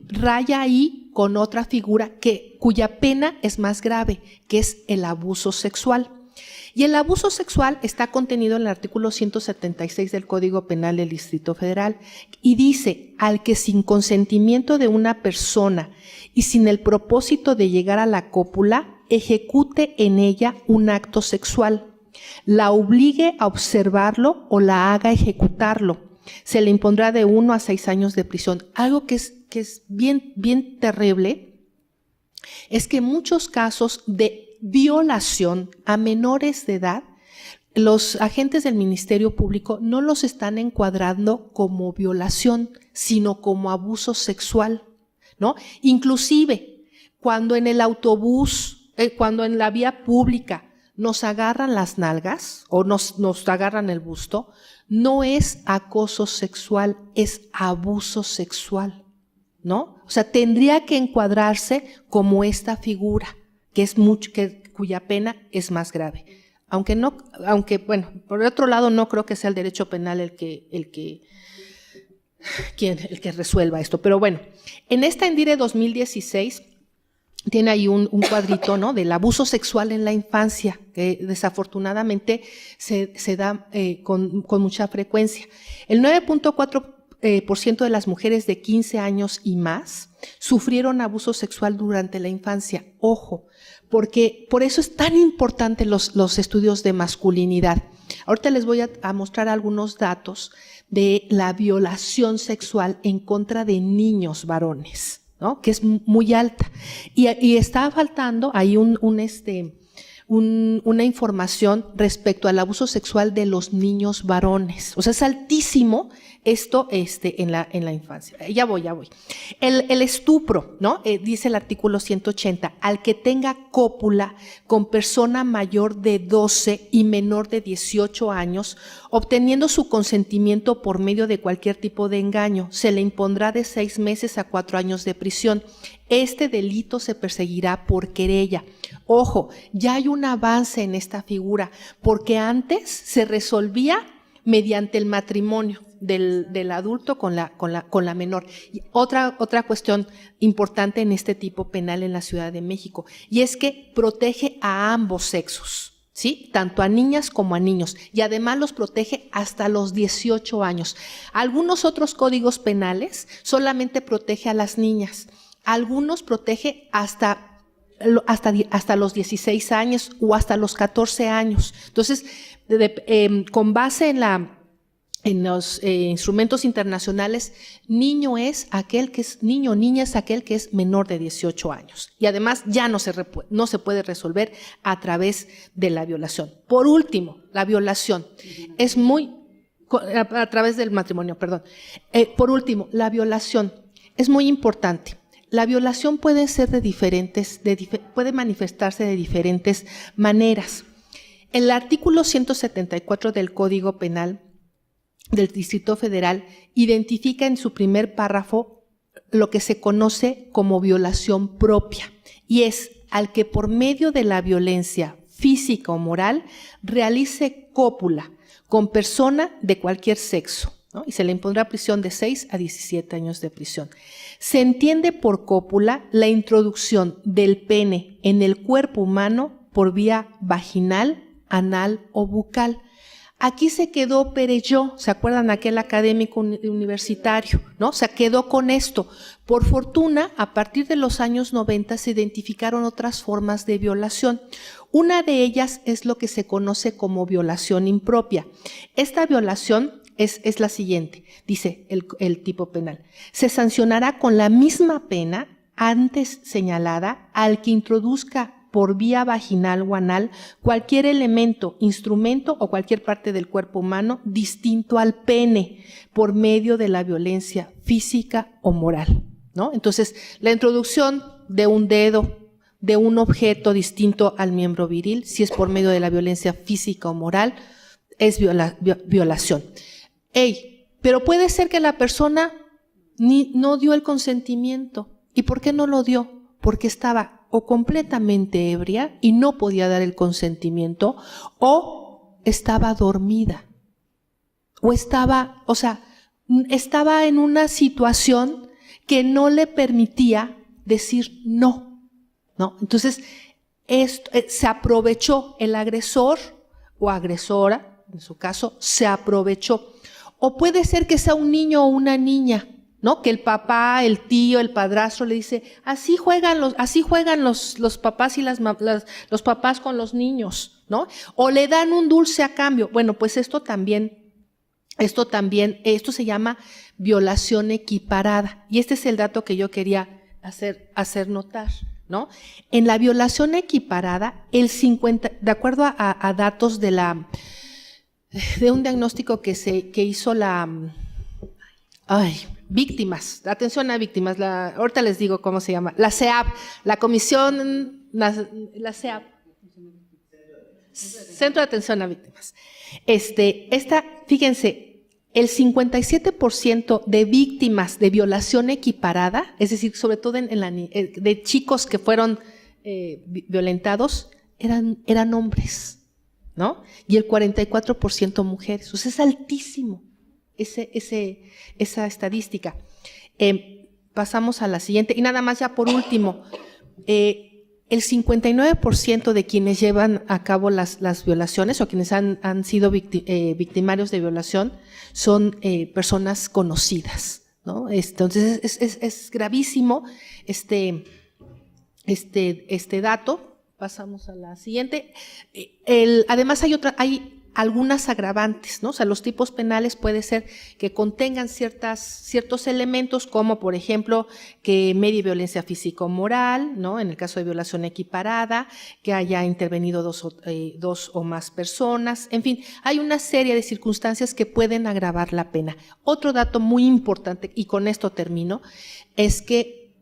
raya ahí con otra figura cuya pena es más grave, que es el abuso sexual. Y el abuso sexual está contenido en el artículo 176 del Código Penal del Distrito Federal y dice: al que sin consentimiento de una persona y sin el propósito de llegar a la cópula, ejecute en ella un acto sexual, la obligue a observarlo o la haga ejecutarlo, se le impondrá de 1 a 6 años de prisión. Algo que es bien terrible es que en muchos casos de violación a menores de edad, los agentes del Ministerio Público no los están encuadrando como violación, sino como abuso sexual, ¿no? Inclusive, cuando en el autobús, cuando en la vía pública nos agarran las nalgas o nos agarran el busto, no es acoso sexual, es abuso sexual, ¿no? O sea, tendría que encuadrarse como esta figura, cuya pena es más grave. Aunque bueno, por otro lado no creo que sea el derecho penal el que resuelva esto. Pero bueno, en esta ENDIRE 2016 tiene ahí un cuadrito, ¿no?, del abuso sexual en la infancia, que desafortunadamente se da con mucha frecuencia. El 9.4% de las mujeres de 15 años y más sufrieron abuso sexual durante la infancia. Ojo, porque por eso es tan importante los estudios de masculinidad. Ahorita les voy a mostrar algunos datos de la violación sexual en contra de niños varones, ¿no?, que es muy alta. Y está faltando ahí una información respecto al abuso sexual de los niños varones. O sea, es altísimo esto en la infancia. Ya voy. El estupro, ¿no? Dice el artículo 180, al que tenga cópula con persona mayor de 12 y menor de 18 años, obteniendo su consentimiento por medio de cualquier tipo de engaño, se le impondrá de 6 meses a 4 años de prisión. Este delito se perseguirá por querella. Ojo, ya hay un avance en esta figura, porque antes se resolvía mediante el matrimonio del adulto con la menor. Y otra cuestión importante en este tipo penal en la Ciudad de México, y es que protege a ambos sexos, ¿sí?, tanto a niñas como a niños, y además los protege hasta los 18 años. Algunos otros códigos penales solamente protege a las niñas, algunos protege hasta los 16 años o hasta los 14 años. Entonces, con base en los instrumentos internacionales, niño es aquel que es niño, niña es aquel que es menor de 18 años. Y además ya no se puede resolver a través de la violación. Por último, la violación es a través del matrimonio, perdón. Por último, la violación es muy importante. La violación puede puede manifestarse de diferentes maneras. El artículo 174 del Código Penal del Distrito Federal identifica en su primer párrafo lo que se conoce como violación propia, y es al que por medio de la violencia física o moral realice cópula con persona de cualquier sexo, ¿no?, y se le impondrá prisión de 6 a 17 años de prisión. Se entiende por cópula la introducción del pene en el cuerpo humano por vía vaginal anal o bucal. Aquí se quedó Perelló, ¿se acuerdan? Aquel académico universitario, ¿no? Se quedó con esto. Por fortuna, a partir de los años 90 se identificaron otras formas de violación. Una de ellas es lo que se conoce como violación impropia. Esta violación es la siguiente, dice el tipo penal. Se sancionará con la misma pena antes señalada al que introduzca por vía vaginal o anal cualquier elemento, instrumento o cualquier parte del cuerpo humano distinto al pene por medio de la violencia física o moral, ¿no? Entonces, la introducción de un dedo, de un objeto distinto al miembro viril, si es por medio de la violencia física o moral, es violación. Pero puede ser que la persona no dio el consentimiento. ¿Y por qué no lo dio? Porque estaba o completamente ebria y no podía dar el consentimiento, o estaba dormida, o estaba en una situación que no le permitía decir no, ¿no? Entonces, se aprovechó el agresor o agresora, en su caso, se aprovechó. O puede ser que sea un niño o una niña, ¿no? Que el papá, el tío, el padrastro le dice, así juegan los papás y los papás con los niños, ¿no? O le dan un dulce a cambio. Bueno, pues esto se llama violación equiparada. Y este es el dato que yo quería hacer notar, ¿no? En la violación equiparada, de acuerdo a datos de un diagnóstico que hizo víctimas, atención a víctimas, ahorita les digo cómo se llama, la CEAP, la CEAP, Centro de Atención a Víctimas. Fíjense, el 57% de víctimas de violación equiparada, es decir, sobre todo de chicos que fueron violentados, eran hombres, ¿no? Y el 44% mujeres. O sea, es altísimo esa estadística. Pasamos a la siguiente. Y nada más ya por último, el 59% de quienes llevan a cabo las violaciones o quienes han sido victimarios de violación son personas conocidas, ¿no? Entonces es gravísimo este dato. Pasamos a la siguiente. Además hay algunas agravantes, ¿no? O sea, los tipos penales puede ser que contengan ciertos elementos, como por ejemplo que medie violencia física o moral, ¿no? En el caso de violación equiparada, que haya intervenido dos o más personas, en fin, hay una serie de circunstancias que pueden agravar la pena. Otro dato muy importante, y con esto termino, es que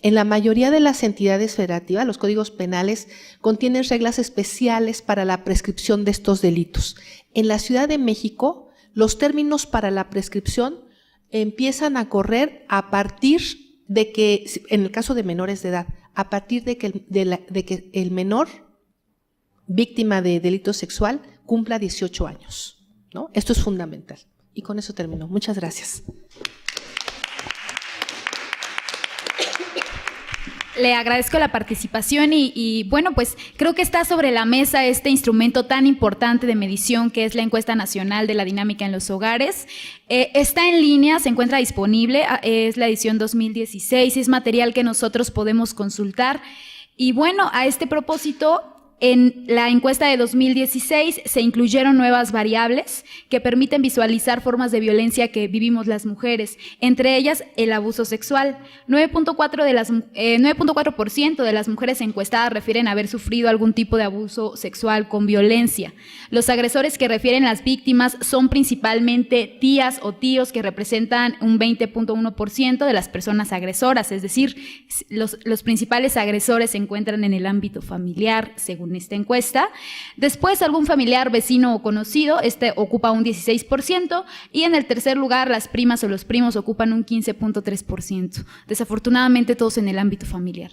en la mayoría de las entidades federativas, los códigos penales contienen reglas especiales para la prescripción de estos delitos. En la Ciudad de México, los términos para la prescripción empiezan a correr a partir de que, en el caso de menores de edad, a partir de que el menor víctima de delito sexual cumpla 18 años, ¿no? Esto es fundamental. Y con eso termino. Muchas gracias. Le agradezco la participación y bueno, pues creo que está sobre la mesa este instrumento tan importante de medición que es la Encuesta Nacional de la Dinámica en los Hogares. Está en línea, se encuentra disponible, es la edición 2016, es material que nosotros podemos consultar. Y bueno, a este propósito, en la encuesta de 2016 se incluyeron nuevas variables que permiten visualizar formas de violencia que vivimos las mujeres, entre ellas el abuso sexual. 9.4% de las mujeres encuestadas refieren haber sufrido algún tipo de abuso sexual con violencia. Los agresores que refieren las víctimas son principalmente tías o tíos, que representan un 20.1% de las personas agresoras, es decir, los principales agresores se encuentran en el ámbito familiar, según esta encuesta. Después, algún familiar, vecino o conocido, ocupa un 16%, y en el tercer lugar, las primas o los primos ocupan un 15.3%. Desafortunadamente, todos en el ámbito familiar.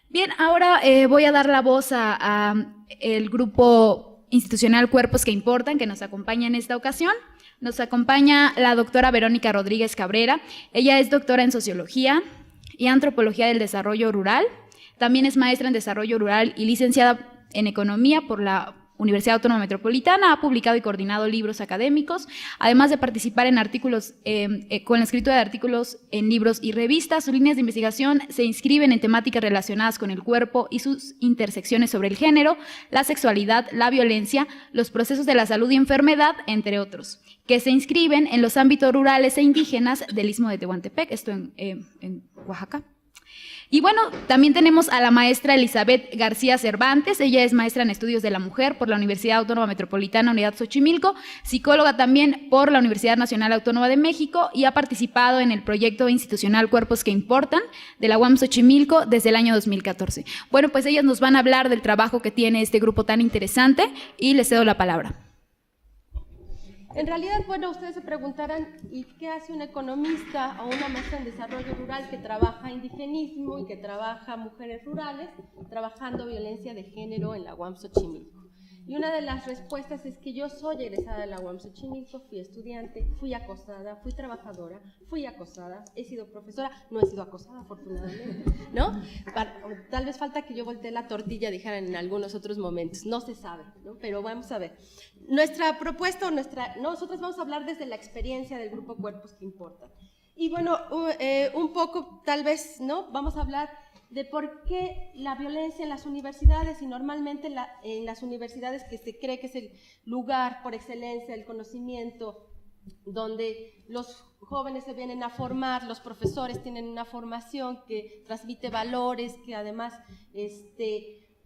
Bien, ahora voy a dar la voz a el grupo institucional Cuerpos que Importan, que nos acompaña en esta ocasión. Nos acompaña la doctora Verónica Rodríguez Cabrera. Ella es doctora en Sociología y Antropología del Desarrollo Rural. También es maestra en Desarrollo Rural y licenciada en Economía por la Universidad Autónoma Metropolitana, ha publicado y coordinado libros académicos, además de participar en artículos, con la escritura de artículos en libros y revistas. Sus líneas de investigación se inscriben en temáticas relacionadas con el cuerpo y sus intersecciones sobre el género, la sexualidad, la violencia, los procesos de la salud y enfermedad, entre otros, que se inscriben en los ámbitos rurales e indígenas del Istmo de Tehuantepec, esto en Oaxaca. Y bueno, también tenemos a la maestra Elizabeth García Cervantes. Ella es maestra en estudios de la mujer por la Universidad Autónoma Metropolitana Unidad Xochimilco, psicóloga también por la Universidad Nacional Autónoma de México y ha participado en el proyecto institucional Cuerpos que Importan de la UAM Xochimilco desde el año 2014. Bueno, pues ellas nos van a hablar del trabajo que tiene este grupo tan interesante y les cedo la palabra. En realidad, bueno, ustedes se preguntarán, ¿y qué hace un economista o una maestra en desarrollo rural que trabaja indigenismo y que trabaja mujeres rurales, trabajando violencia de género en la UAM Xochimilco? Y una de las respuestas es que yo soy egresada de la UAM Xochimilco, fui estudiante, fui acosada, fui trabajadora, fui acosada, he sido profesora, no he sido acosada afortunadamente, ¿no? Tal vez falta que yo voltee la tortilla, dijeran en algunos otros momentos, no se sabe, ¿no? Pero vamos a ver. Nuestra propuesta, nosotros vamos a hablar desde la experiencia del grupo Cuerpos que Importan. Y bueno, un poco tal vez, ¿no? Vamos a hablar de por qué la violencia en las universidades y normalmente en las universidades que se cree que es el lugar por excelencia del conocimiento, donde los jóvenes se vienen a formar, los profesores tienen una formación que transmite valores, que además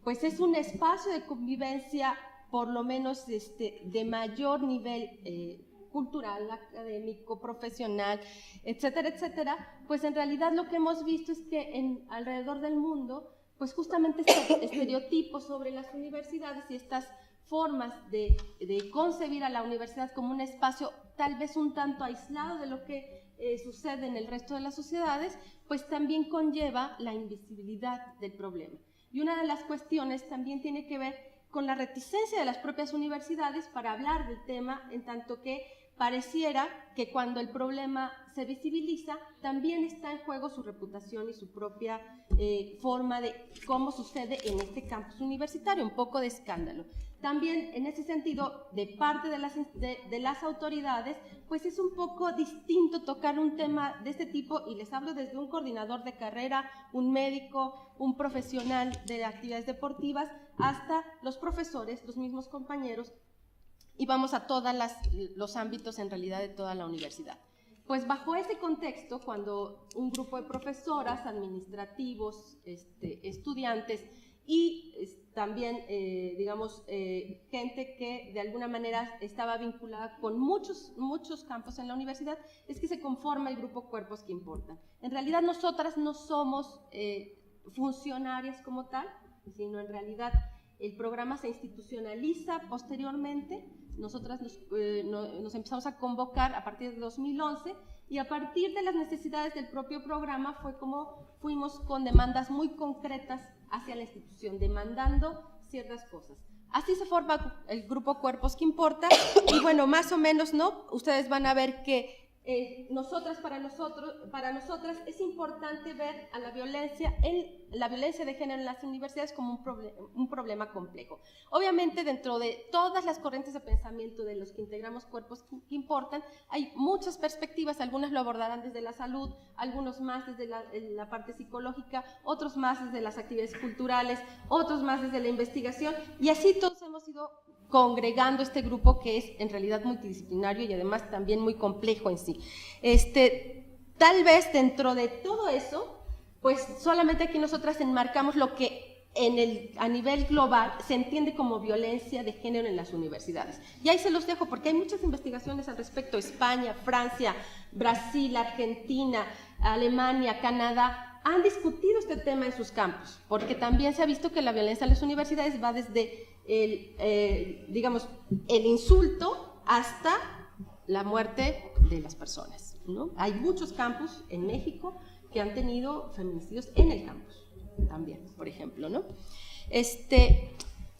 pues es un espacio de convivencia por lo menos de mayor nivel cultural, académico, profesional, etcétera, etcétera, pues en realidad lo que hemos visto es que alrededor del mundo, pues justamente estos estereotipos sobre las universidades y estas formas de concebir a la universidad como un espacio tal vez un tanto aislado de lo que sucede en el resto de las sociedades, pues también conlleva la invisibilidad del problema. Y una de las cuestiones también tiene que ver con la reticencia de las propias universidades para hablar del tema, en tanto que pareciera que cuando el problema se visibiliza, también está en juego su reputación y su propia forma de cómo sucede en este campus universitario, un poco de escándalo. También, en ese sentido, de parte de las autoridades, pues es un poco distinto tocar un tema de este tipo, y les hablo desde un coordinador de carrera, un médico, un profesional de actividades deportivas, hasta los profesores, los mismos compañeros, y vamos a todos los ámbitos en realidad de toda la universidad. Pues bajo ese contexto, cuando un grupo de profesoras, administrativos, estudiantes y también, digamos, gente que de alguna manera estaba vinculada con muchos campos en la universidad, es que se conforma el grupo Cuerpos que Importan. En realidad nosotras no somos funcionarias como tal, sino en realidad el programa se institucionaliza posteriormente. Nosotras nos empezamos a convocar a partir de 2011 y a partir de las necesidades del propio programa fue como fuimos con demandas muy concretas hacia la institución, demandando ciertas cosas. Así se forma el grupo Cuerpos que Importan y bueno, más o menos, ¿no? Ustedes van a ver que para nosotras es importante ver a la violencia de género en las universidades como un problema complejo. Obviamente, dentro de todas las corrientes de pensamiento de los que integramos Cuerpos que Importan, hay muchas perspectivas, algunas lo abordarán desde la salud, algunos más desde la parte psicológica, otros más desde las actividades culturales, otros más desde la investigación, y así todos hemos ido congregando este grupo que es en realidad multidisciplinario y además también muy complejo en sí. Tal vez dentro de todo eso, pues solamente aquí nosotras enmarcamos lo que a nivel global se entiende como violencia de género en las universidades. Y ahí se los dejo porque hay muchas investigaciones al respecto. España, Francia, Brasil, Argentina, Alemania, Canadá han discutido este tema en sus campus, porque también se ha visto que la violencia en las universidades va desde digamos, el insulto hasta la muerte de las personas, ¿no? Hay muchos campus en México que han tenido feminicidios en el campus también, por ejemplo, ¿no?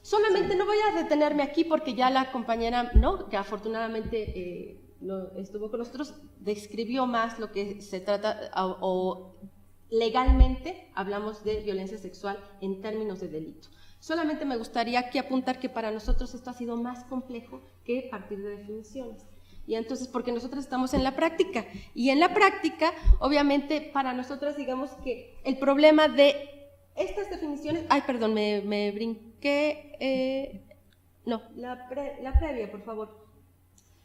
Solamente no voy a detenerme aquí porque ya la compañera, ¿no?, que afortunadamente estuvo con nosotros, describió más lo que se trata o legalmente hablamos de violencia sexual en términos de delito. Solamente me gustaría aquí apuntar que para nosotros esto ha sido más complejo que partir de definiciones. Y entonces, porque nosotros estamos en la práctica, y en la práctica, obviamente, para nosotros, digamos que el problema de estas definiciones, ay, perdón, me brinqué, no, la previa, por favor.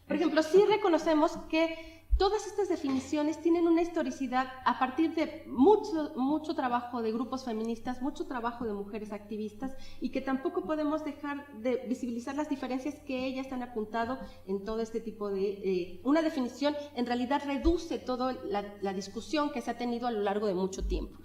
Por ejemplo, sí reconocemos que todas estas definiciones tienen una historicidad a partir de mucho trabajo de grupos feministas, mucho trabajo de mujeres activistas, y que tampoco podemos dejar de visibilizar las diferencias que ellas han apuntado en todo este tipo de... una definición en realidad reduce toda la discusión que se ha tenido a lo largo de mucho tiempo.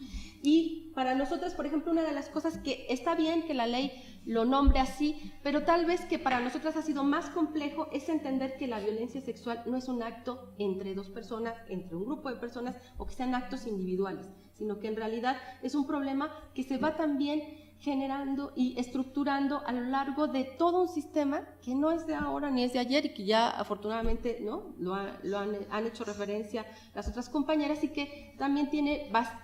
Y para nosotras, por ejemplo, una de las cosas que está bien que la ley lo nombre así, pero tal vez que para nosotras ha sido más complejo es entender que la violencia sexual no es un acto entre dos personas, entre un grupo de personas, o que sean actos individuales, sino que en realidad es un problema que se va también generando y estructurando a lo largo de todo un sistema que no es de ahora ni es de ayer, y que ya afortunadamente, ¿no?, han hecho referencia las otras compañeras, y que también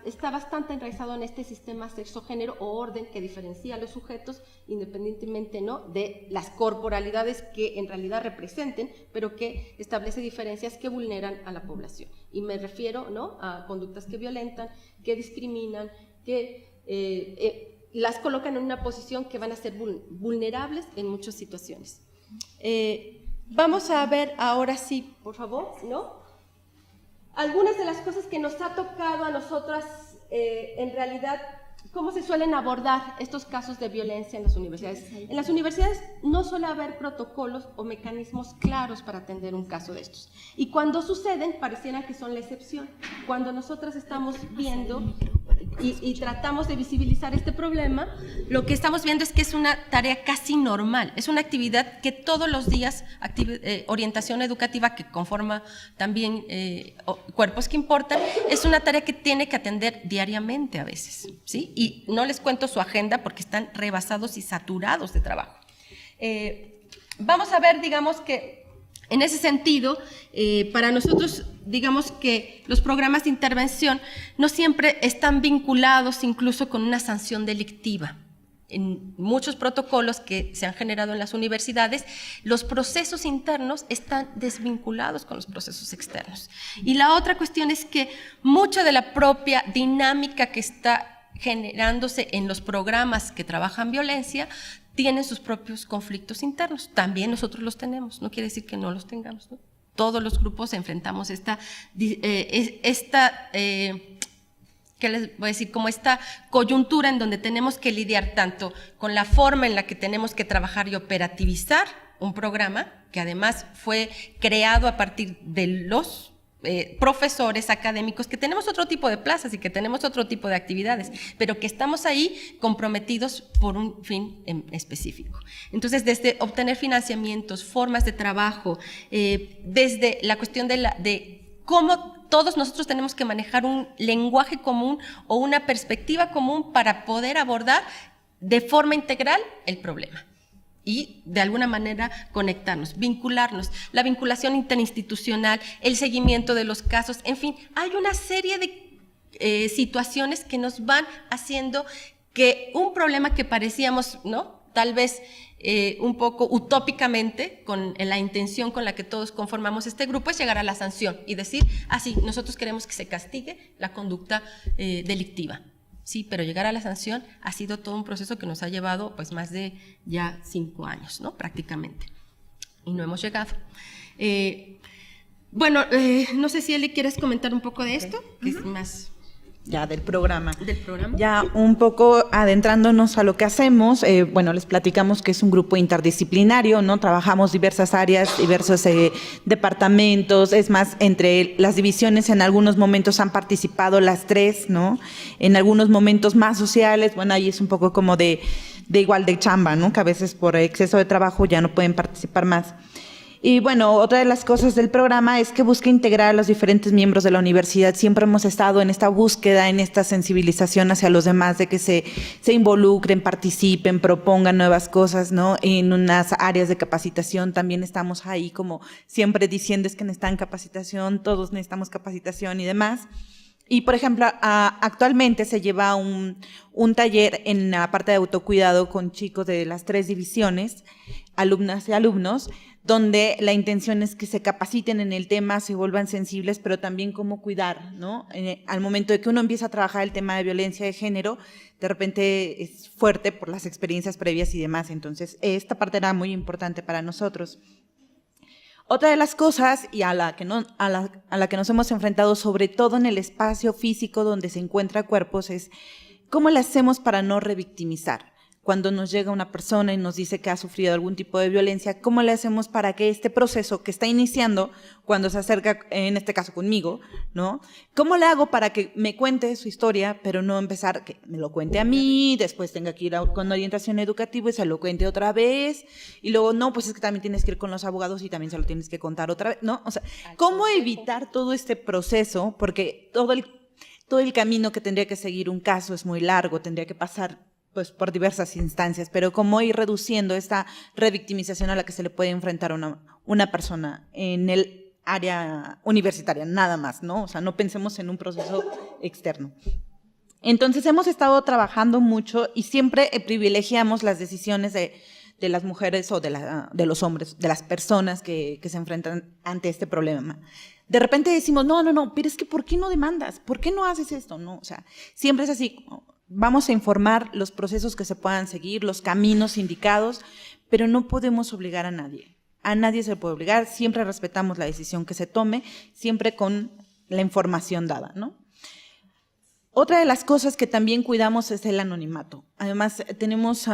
está bastante enraizado en este sistema sexo-género o orden que diferencia a los sujetos independientemente, ¿no?, de las corporalidades que en realidad representen, pero que establece diferencias que vulneran a la población. Y me refiero, ¿no?, a conductas que violentan, que discriminan, que las colocan en una posición que van a ser vulnerables en muchas situaciones. Vamos a ver ahora sí, por favor, ¿no?, algunas de las cosas que nos ha tocado a nosotras, en realidad, cómo se suelen abordar estos casos de violencia en las universidades. En las universidades no suele haber protocolos o mecanismos claros para atender un caso de estos. Y cuando suceden, pareciera que son la excepción. Cuando nosotras estamos viendo y tratamos de visibilizar este problema, lo que estamos viendo es que es una tarea casi normal, es una actividad que todos los días, orientación educativa que conforma también cuerpos que importan, es una tarea que tiene que atender diariamente a veces, ¿sí? Y no les cuento su agenda porque están rebasados y saturados de trabajo. Vamos a ver, digamos que en ese sentido, para nosotros, digamos que los programas de intervención no siempre están vinculados incluso con una sanción delictiva. En muchos protocolos que se han generado en las universidades, los procesos internos están desvinculados con los procesos externos. Y la otra cuestión es que mucha de la propia dinámica que está generándose en los programas que trabajan violencia tienen sus propios conflictos internos. También nosotros los tenemos, no quiere decir que no los tengamos, ¿no? Todos los grupos enfrentamos ¿qué les voy a decir? Como esta coyuntura en donde tenemos que lidiar tanto con la forma en la que tenemos que trabajar y operativizar un programa, que además fue creado a partir de los profesores académicos, que tenemos otro tipo de plazas y que tenemos otro tipo de actividades, pero que estamos ahí comprometidos por un fin específico. Entonces, desde obtener financiamientos, formas de trabajo, desde la cuestión de cómo todos nosotros tenemos que manejar un lenguaje común o una perspectiva común para poder abordar de forma integral el problema y de alguna manera conectarnos, vincularnos, la vinculación interinstitucional, el seguimiento de los casos, en fin, hay una serie de situaciones que nos van haciendo que un problema que parecíamos, ¿no?, tal vez un poco utópicamente, con la intención con la que todos conformamos este grupo, es llegar a la sanción y decir, sí, nosotros queremos que se castigue la conducta delictiva. Sí, pero llegar a la sanción ha sido todo un proceso que nos ha llevado pues más de ya 5 años, ¿no?, prácticamente, y no hemos llegado. Bueno, no sé si Eli quieres comentar un poco de esto, que es más... Ya, del programa. Del programa. Ya un poco adentrándonos a lo que hacemos, bueno, les platicamos que es un grupo interdisciplinario, ¿no? Trabajamos diversas áreas, diversos departamentos, es más, entre las divisiones en algunos momentos han participado las 3, ¿no? En algunos momentos más sociales, bueno, ahí es un poco como de igual de chamba, ¿no? Que a veces por exceso de trabajo ya no pueden participar más. Y bueno, otra de las cosas del programa es que busca integrar a los diferentes miembros de la universidad. Siempre hemos estado en esta búsqueda, en esta sensibilización hacia los demás, de que se involucren, participen, propongan nuevas cosas, ¿no? En unas áreas de capacitación también estamos ahí como siempre diciendo es que necesitan capacitación, todos necesitamos capacitación y demás. Y, por ejemplo, actualmente se lleva un taller en la parte de autocuidado con chicos de las 3 divisiones, alumnas y alumnos, donde la intención es que se capaciten en el tema, se vuelvan sensibles, pero también cómo cuidar, ¿no? Al momento de que uno empieza a trabajar el tema de violencia de género, de repente es fuerte por las experiencias previas y demás. Entonces, esta parte era muy importante para nosotros. Otra de las cosas, y a la que nos hemos enfrentado, sobre todo en el espacio físico donde se encuentran cuerpos, es cómo le hacemos para no revictimizar. Cuando nos llega una persona y nos dice que ha sufrido algún tipo de violencia, ¿cómo le hacemos para que este proceso que está iniciando, cuando se acerca, en este caso conmigo, ¿no? ¿Cómo le hago para que me cuente su historia, pero no empezar que me lo cuente a mí, después tenga que ir con orientación educativa y se lo cuente otra vez, y luego, no, pues es que también tienes que ir con los abogados y también se lo tienes que contar otra vez, ¿no? O sea, ¿cómo evitar todo este proceso? Porque todo el camino que tendría que seguir un caso es muy largo, tendría que pasar pues por diversas instancias, pero cómo ir reduciendo esta revictimización a la que se le puede enfrentar una persona en el área universitaria, nada más, ¿no? O sea, no pensemos en un proceso externo. Entonces, hemos estado trabajando mucho y siempre privilegiamos las decisiones de las mujeres o de los hombres, de las personas que se enfrentan ante este problema. De repente decimos, no, pero es que ¿por qué no demandas? ¿Por qué no haces esto? No, o sea, siempre es así. Vamos a informar los procesos que se puedan seguir, los caminos indicados, pero no podemos obligar a nadie. A nadie se puede obligar, siempre respetamos la decisión que se tome, siempre con la información dada, ¿no? Otra de las cosas que también cuidamos es el anonimato. Además, tenemos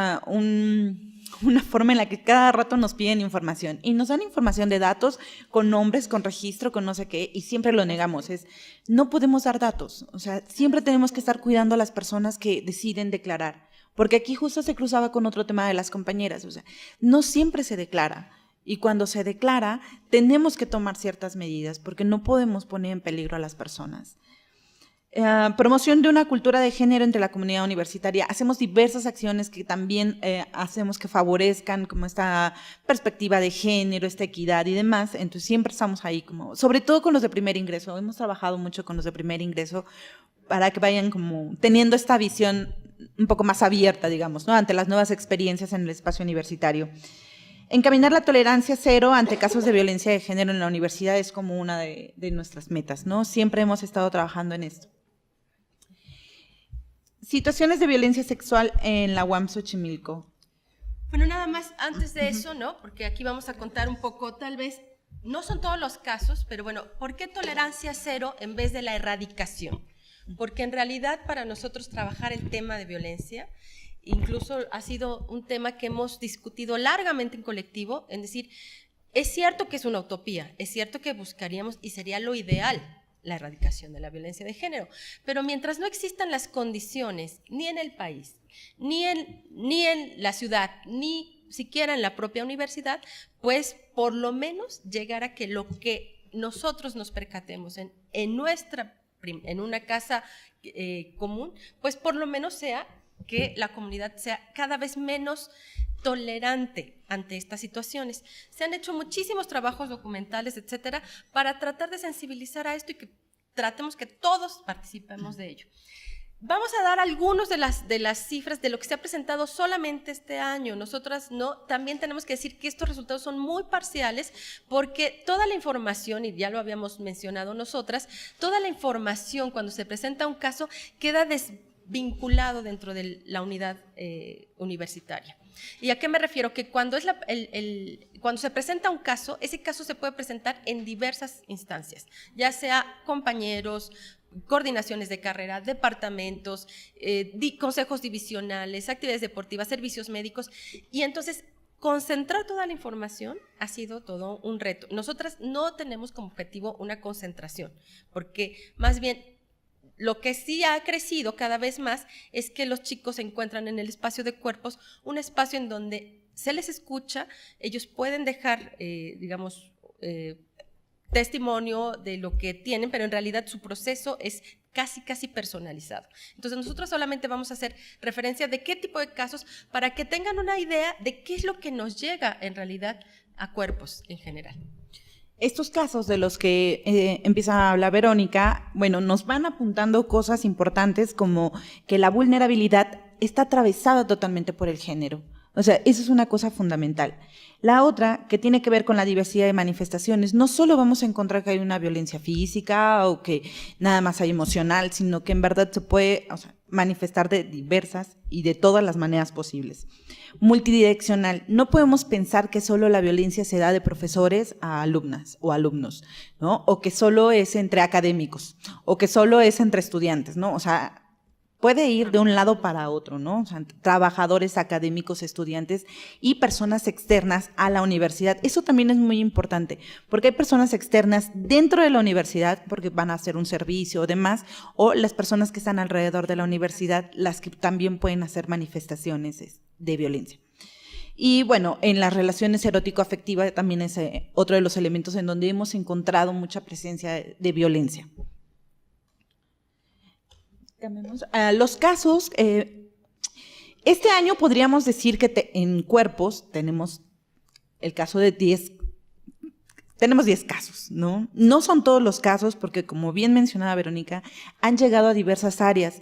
una forma en la que cada rato nos piden información y nos dan información de datos con nombres, con registro, con no sé qué, y siempre lo negamos. No podemos dar datos, o sea, siempre tenemos que estar cuidando a las personas que deciden declarar, porque aquí justo se cruzaba con otro tema de las compañeras, o sea, no siempre se declara, y cuando se declara tenemos que tomar ciertas medidas, porque no podemos poner en peligro a las personas. Promoción de una cultura de género entre la comunidad universitaria. Hacemos diversas acciones que también hacemos que favorezcan como esta perspectiva de género, esta equidad y demás. Entonces siempre estamos ahí, como, sobre todo con los de primer ingreso. Hemos trabajado mucho con los de primer ingreso para que vayan como teniendo esta visión un poco más abierta, digamos, ¿no? Ante las nuevas experiencias en el espacio universitario. Encaminar la tolerancia cero ante casos de violencia de género en la universidad es como una de nuestras metas, ¿no? Siempre hemos estado trabajando en esto. Situaciones de violencia sexual en la UAM Xochimilco. Bueno, nada más antes de eso, ¿no? Porque aquí vamos a contar un poco, tal vez, no son todos los casos, pero bueno, ¿por qué tolerancia cero en vez de la erradicación? Porque en realidad para nosotros trabajar el tema de violencia, incluso ha sido un tema que hemos discutido largamente en colectivo, es decir, es cierto que es una utopía, es cierto que buscaríamos y sería lo ideal la erradicación de la violencia de género, pero mientras no existan las condiciones, ni en el país, ni en la ciudad, ni siquiera en la propia universidad, pues por lo menos llegar a que lo que nosotros nos percatemos en una casa común, pues por lo menos sea que la comunidad sea cada vez menos tolerante ante estas situaciones. Se han hecho muchísimos trabajos documentales, etcétera, para tratar de sensibilizar a esto y que tratemos que todos participemos de ello. Vamos a dar algunos de las cifras de lo que se ha presentado solamente este año. Nosotras no, también tenemos que decir que estos resultados son muy parciales porque toda la información, y ya lo habíamos mencionado nosotras, toda la información cuando se presenta un caso queda desvinculado dentro de la unidad universitaria. ¿Y a qué me refiero? Que cuando se presenta un caso, ese caso se puede presentar en diversas instancias, ya sea compañeros, coordinaciones de carrera, departamentos, consejos divisionales, actividades deportivas, servicios médicos, y entonces concentrar toda la información ha sido todo un reto. Nosotras no tenemos como objetivo una concentración, porque más bien lo que sí ha crecido cada vez más es que los chicos encuentran en el espacio de cuerpos un espacio en donde se les escucha, ellos pueden dejar, testimonio de lo que tienen, pero en realidad su proceso es casi personalizado. Entonces nosotros solamente vamos a hacer referencia de qué tipo de casos para que tengan una idea de qué es lo que nos llega en realidad a cuerpos en general. estos casos de los que empieza a hablar Verónica, bueno, nos van apuntando cosas importantes como que la vulnerabilidad está atravesada totalmente por el género. O sea, eso es una cosa fundamental. La otra, que tiene que ver con la diversidad de manifestaciones, no solo vamos a encontrar que hay una violencia física o que nada más hay emocional, sino que en verdad se puede, o sea, manifestar de diversas y de todas las maneras posibles. Multidireccional, no podemos pensar que solo la violencia se da de profesores a alumnas o alumnos, ¿no? O que solo es entre académicos, o que solo es entre estudiantes, ¿no? O sea, puede ir de un lado para otro, ¿no? O sea, trabajadores, académicos, estudiantes y personas externas a la universidad. Eso también es muy importante, porque hay personas externas dentro de la universidad, porque van a hacer un servicio o demás, o las personas que están alrededor de la universidad, las que también pueden hacer manifestaciones de violencia. Y bueno, en las relaciones erótico-afectivas también es otro de los elementos en donde hemos encontrado mucha presencia de violencia. Los casos, este año podríamos decir que en cuerpos tenemos el caso de 10 casos, ¿no? No son todos los casos porque, como bien mencionaba Verónica, han llegado a diversas áreas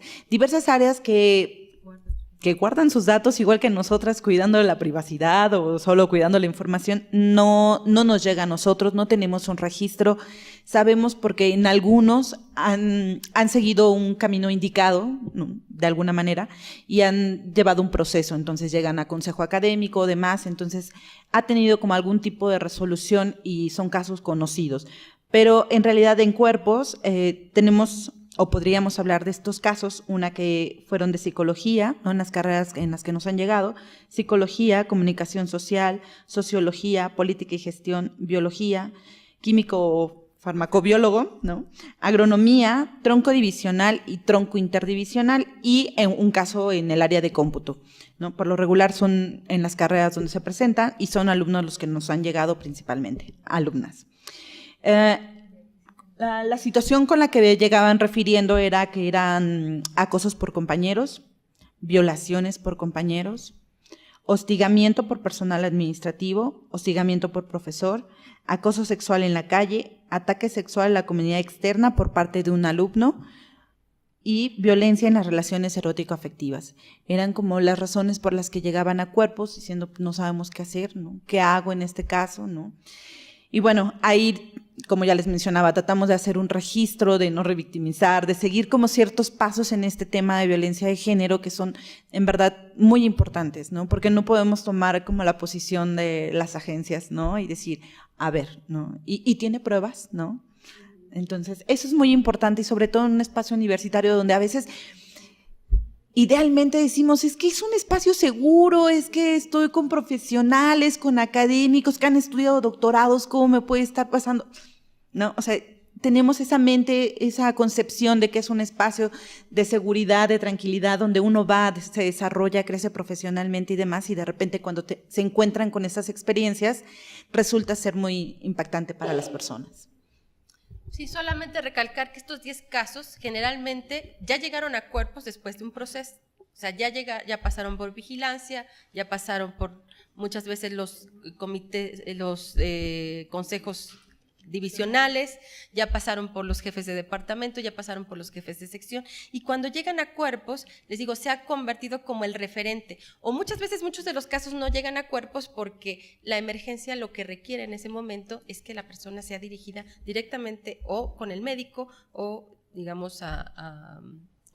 que guardan sus datos igual que nosotras, cuidando de la privacidad o solo cuidando la información, no nos llega a nosotros, no tenemos un registro. Sabemos porque en algunos han seguido un camino indicado, ¿no?, de alguna manera, y han llevado un proceso, entonces llegan a consejo académico o demás, entonces ha tenido como algún tipo de resolución y son casos conocidos. Pero en realidad en cuerpos tenemos, o podríamos hablar de estos casos, una que fueron de psicología, ¿no?, en las carreras en las que nos han llegado, psicología, comunicación social, sociología, política y gestión, biología, químico farmacobiólogo, ¿no?, agronomía, tronco divisional y tronco interdivisional, y en un caso en el área de cómputo, ¿no? Por lo regular son en las carreras donde se presentan y son alumnos los que nos han llegado principalmente, alumnas. La situación con la que llegaban refiriendo era que eran acosos por compañeros, violaciones por compañeros, hostigamiento por personal administrativo, hostigamiento por profesor, acoso sexual en la calle, ataque sexual a la comunidad externa por parte de un alumno y violencia en las relaciones erótico-afectivas. Eran como las razones por las que llegaban a cuerpos diciendo no sabemos qué hacer, ¿no? ¿Qué hago en este caso?, ¿no? Y bueno, ahí, como ya les mencionaba, tratamos de hacer un registro, de no revictimizar, de seguir como ciertos pasos en este tema de violencia de género que son en verdad muy importantes, ¿no? Porque no podemos tomar como la posición de las agencias, ¿no? Y decir, a ver, ¿no? ¿Y tiene pruebas?, ¿no? Entonces, eso es muy importante y sobre todo en un espacio universitario donde a veces idealmente decimos, es que es un espacio seguro, es que estoy con profesionales, con académicos que han estudiado doctorados, ¿cómo me puede estar pasando? No, o sea, tenemos esa mente, esa concepción de que es un espacio de seguridad, de tranquilidad, donde uno va, se desarrolla, crece profesionalmente y demás, y de repente cuando se encuentran con esas experiencias, resulta ser muy impactante para las personas. Sí, solamente recalcar que estos 10 casos generalmente ya llegaron a cuerpos después de un proceso. O sea, ya pasaron por vigilancia, ya pasaron por muchas veces los comités, los consejos divisionales, ya pasaron por los jefes de departamento, ya pasaron por los jefes de sección, y cuando llegan a cuerpos, les digo, se ha convertido como el referente, o muchas veces muchos de los casos no llegan a cuerpos porque la emergencia lo que requiere en ese momento es que la persona sea dirigida directamente o con el médico o digamos a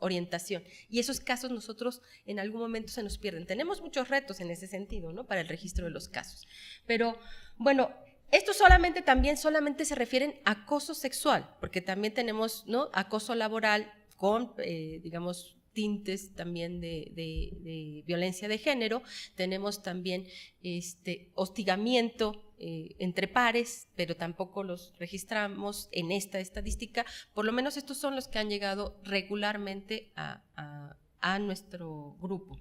orientación, y esos casos nosotros en algún momento se nos pierden. Tenemos muchos retos en ese sentido, ¿no?, para el registro de los casos, pero bueno, esto solamente se refieren a acoso sexual, porque también tenemos, ¿no?, acoso laboral con, digamos, tintes también de violencia de género. Tenemos también hostigamiento entre pares, pero tampoco los registramos en esta estadística. Por lo menos estos son los que han llegado regularmente a nuestro grupo.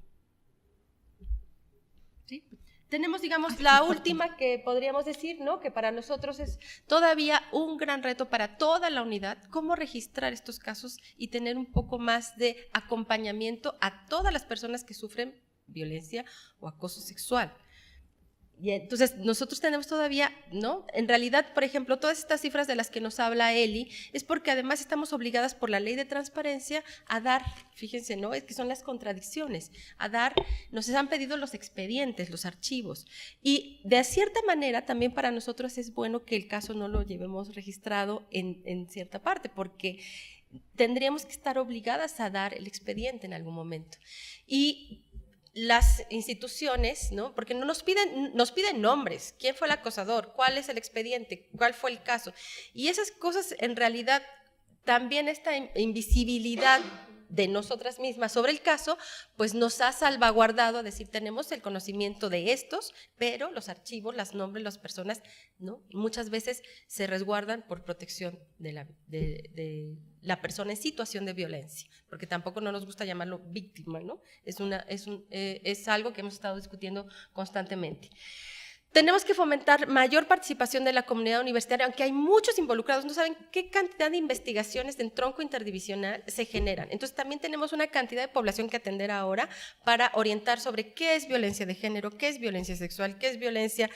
¿Sí? Tenemos, digamos, la última que podríamos decir, ¿no?, que para nosotros es todavía un gran reto para toda la unidad, cómo registrar estos casos y tener un poco más de acompañamiento a todas las personas que sufren violencia o acoso sexual. Y entonces, nosotros tenemos todavía, ¿no? En realidad, por ejemplo, todas estas cifras de las que nos habla Eli, es porque además estamos obligadas por la ley de transparencia a dar, fíjense, ¿no? Es que son las contradicciones, a dar, nos han pedido los expedientes, los archivos, y de cierta manera también para nosotros es bueno que el caso no lo llevemos registrado en cierta parte, porque tendríamos que estar obligadas a dar el expediente en algún momento. Y las instituciones, ¿no? Porque no nos piden nombres, quién fue el acosador, cuál es el expediente, cuál fue el caso. Y esas cosas, en realidad, también esta invisibilidad de nosotras mismas sobre el caso, pues nos ha salvaguardado a decir, tenemos el conocimiento de estos, pero los archivos, los nombres, las personas, ¿no? Muchas veces se resguardan por protección de la persona en situación de violencia, porque tampoco no nos gusta llamarlo víctima, ¿no? Es algo que hemos estado discutiendo constantemente. Tenemos que fomentar mayor participación de la comunidad universitaria, aunque hay muchos involucrados, no saben qué cantidad de investigaciones en tronco interdivisional se generan. Entonces también tenemos una cantidad de población que atender ahora para orientar sobre qué es violencia de género, qué es violencia sexual, qué es violencia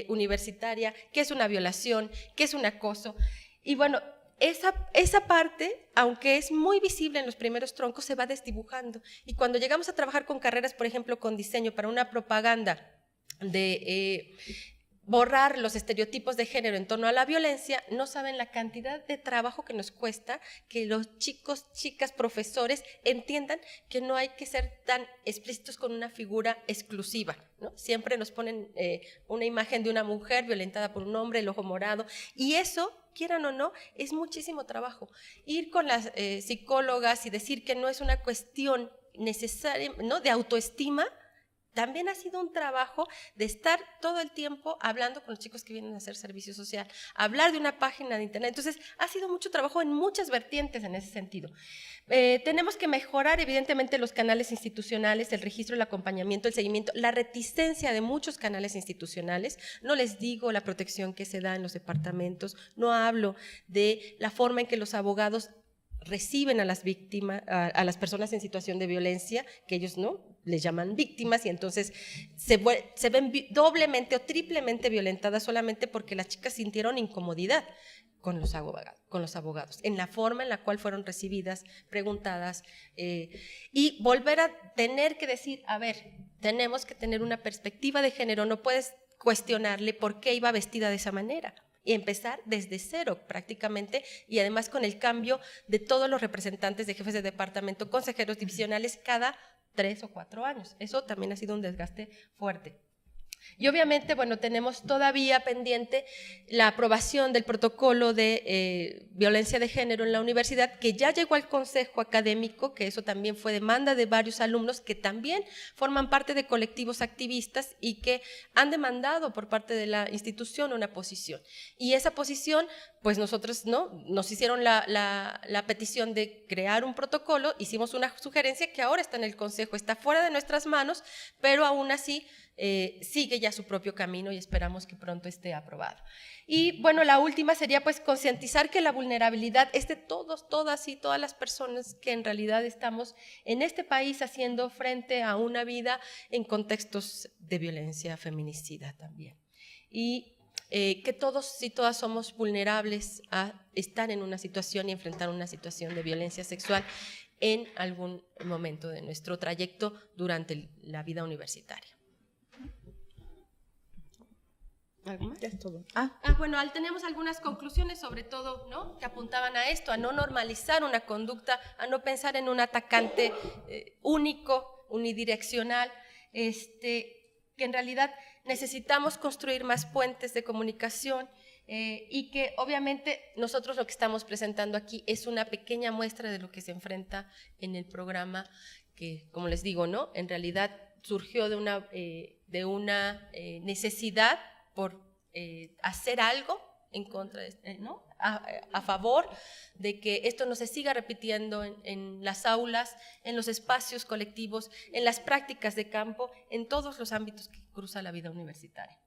universitaria, qué es una violación, qué es un acoso. Y bueno, esa parte, aunque es muy visible en los primeros troncos, se va desdibujando. Y cuando llegamos a trabajar con carreras, por ejemplo, con diseño para una propaganda de borrar los estereotipos de género en torno a la violencia, no saben la cantidad de trabajo que nos cuesta que los chicos, chicas, profesores entiendan que no hay que ser tan explícitos con una figura exclusiva, ¿no? Siempre nos ponen una imagen de una mujer violentada por un hombre, el ojo morado, y eso, quieran o no, es muchísimo trabajo. Ir con las psicólogas y decir que no es una cuestión necesaria, ¿no?, de autoestima, también ha sido un trabajo de estar todo el tiempo hablando con los chicos que vienen a hacer servicio social, hablar de una página de internet. Entonces, ha sido mucho trabajo en muchas vertientes en ese sentido. Tenemos que mejorar, evidentemente, los canales institucionales, el registro, el acompañamiento, el seguimiento, la reticencia de muchos canales institucionales. No les digo la protección que se da en los departamentos, no hablo de la forma en que los abogados reciben a las víctimas, a las personas en situación de violencia, que ellos no les llaman víctimas, y entonces se ven doblemente o triplemente violentadas solamente porque las chicas sintieron incomodidad con los abogados, en la forma en la cual fueron recibidas, preguntadas, y volver a tener que decir, a ver, tenemos que tener una perspectiva de género, no puedes cuestionarle por qué iba vestida de esa manera, y empezar desde cero prácticamente, y además con el cambio de todos los representantes de jefes de departamento, consejeros divisionales cada 3 o 4 años. Eso también ha sido un desgaste fuerte. Y obviamente, bueno, tenemos todavía pendiente la aprobación del protocolo de violencia de género en la universidad, que ya llegó al consejo académico, que eso también fue demanda de varios alumnos que también forman parte de colectivos activistas y que han demandado por parte de la institución una posición. Y esa posición, pues nosotros, ¿no?, nos hicieron la petición de crear un protocolo, hicimos una sugerencia que ahora está en el consejo, está fuera de nuestras manos, pero aún así sigue ya su propio camino y esperamos que pronto esté aprobado. Y bueno, la última sería pues concientizar que la vulnerabilidad es de todos, todas y todas las personas que en realidad estamos en este país haciendo frente a una vida en contextos de violencia feminicida también. Y que todos y todas somos vulnerables a estar en una situación y enfrentar una situación de violencia sexual en algún momento de nuestro trayecto durante la vida universitaria. ¿Algo más? Ya es todo. Bueno, tenemos algunas conclusiones, sobre todo, ¿no?, que apuntaban a esto, a no normalizar una conducta, a no pensar en un atacante único, unidireccional, que en realidad necesitamos construir más puentes de comunicación y que obviamente nosotros lo que estamos presentando aquí es una pequeña muestra de lo que se enfrenta en el programa que, como les digo, ¿no?, en realidad surgió de una necesidad por hacer algo en contra de, ¿no?, a favor de que esto no se siga repitiendo en las aulas, en los espacios colectivos, en las prácticas de campo, en todos los ámbitos que cruza la vida universitaria.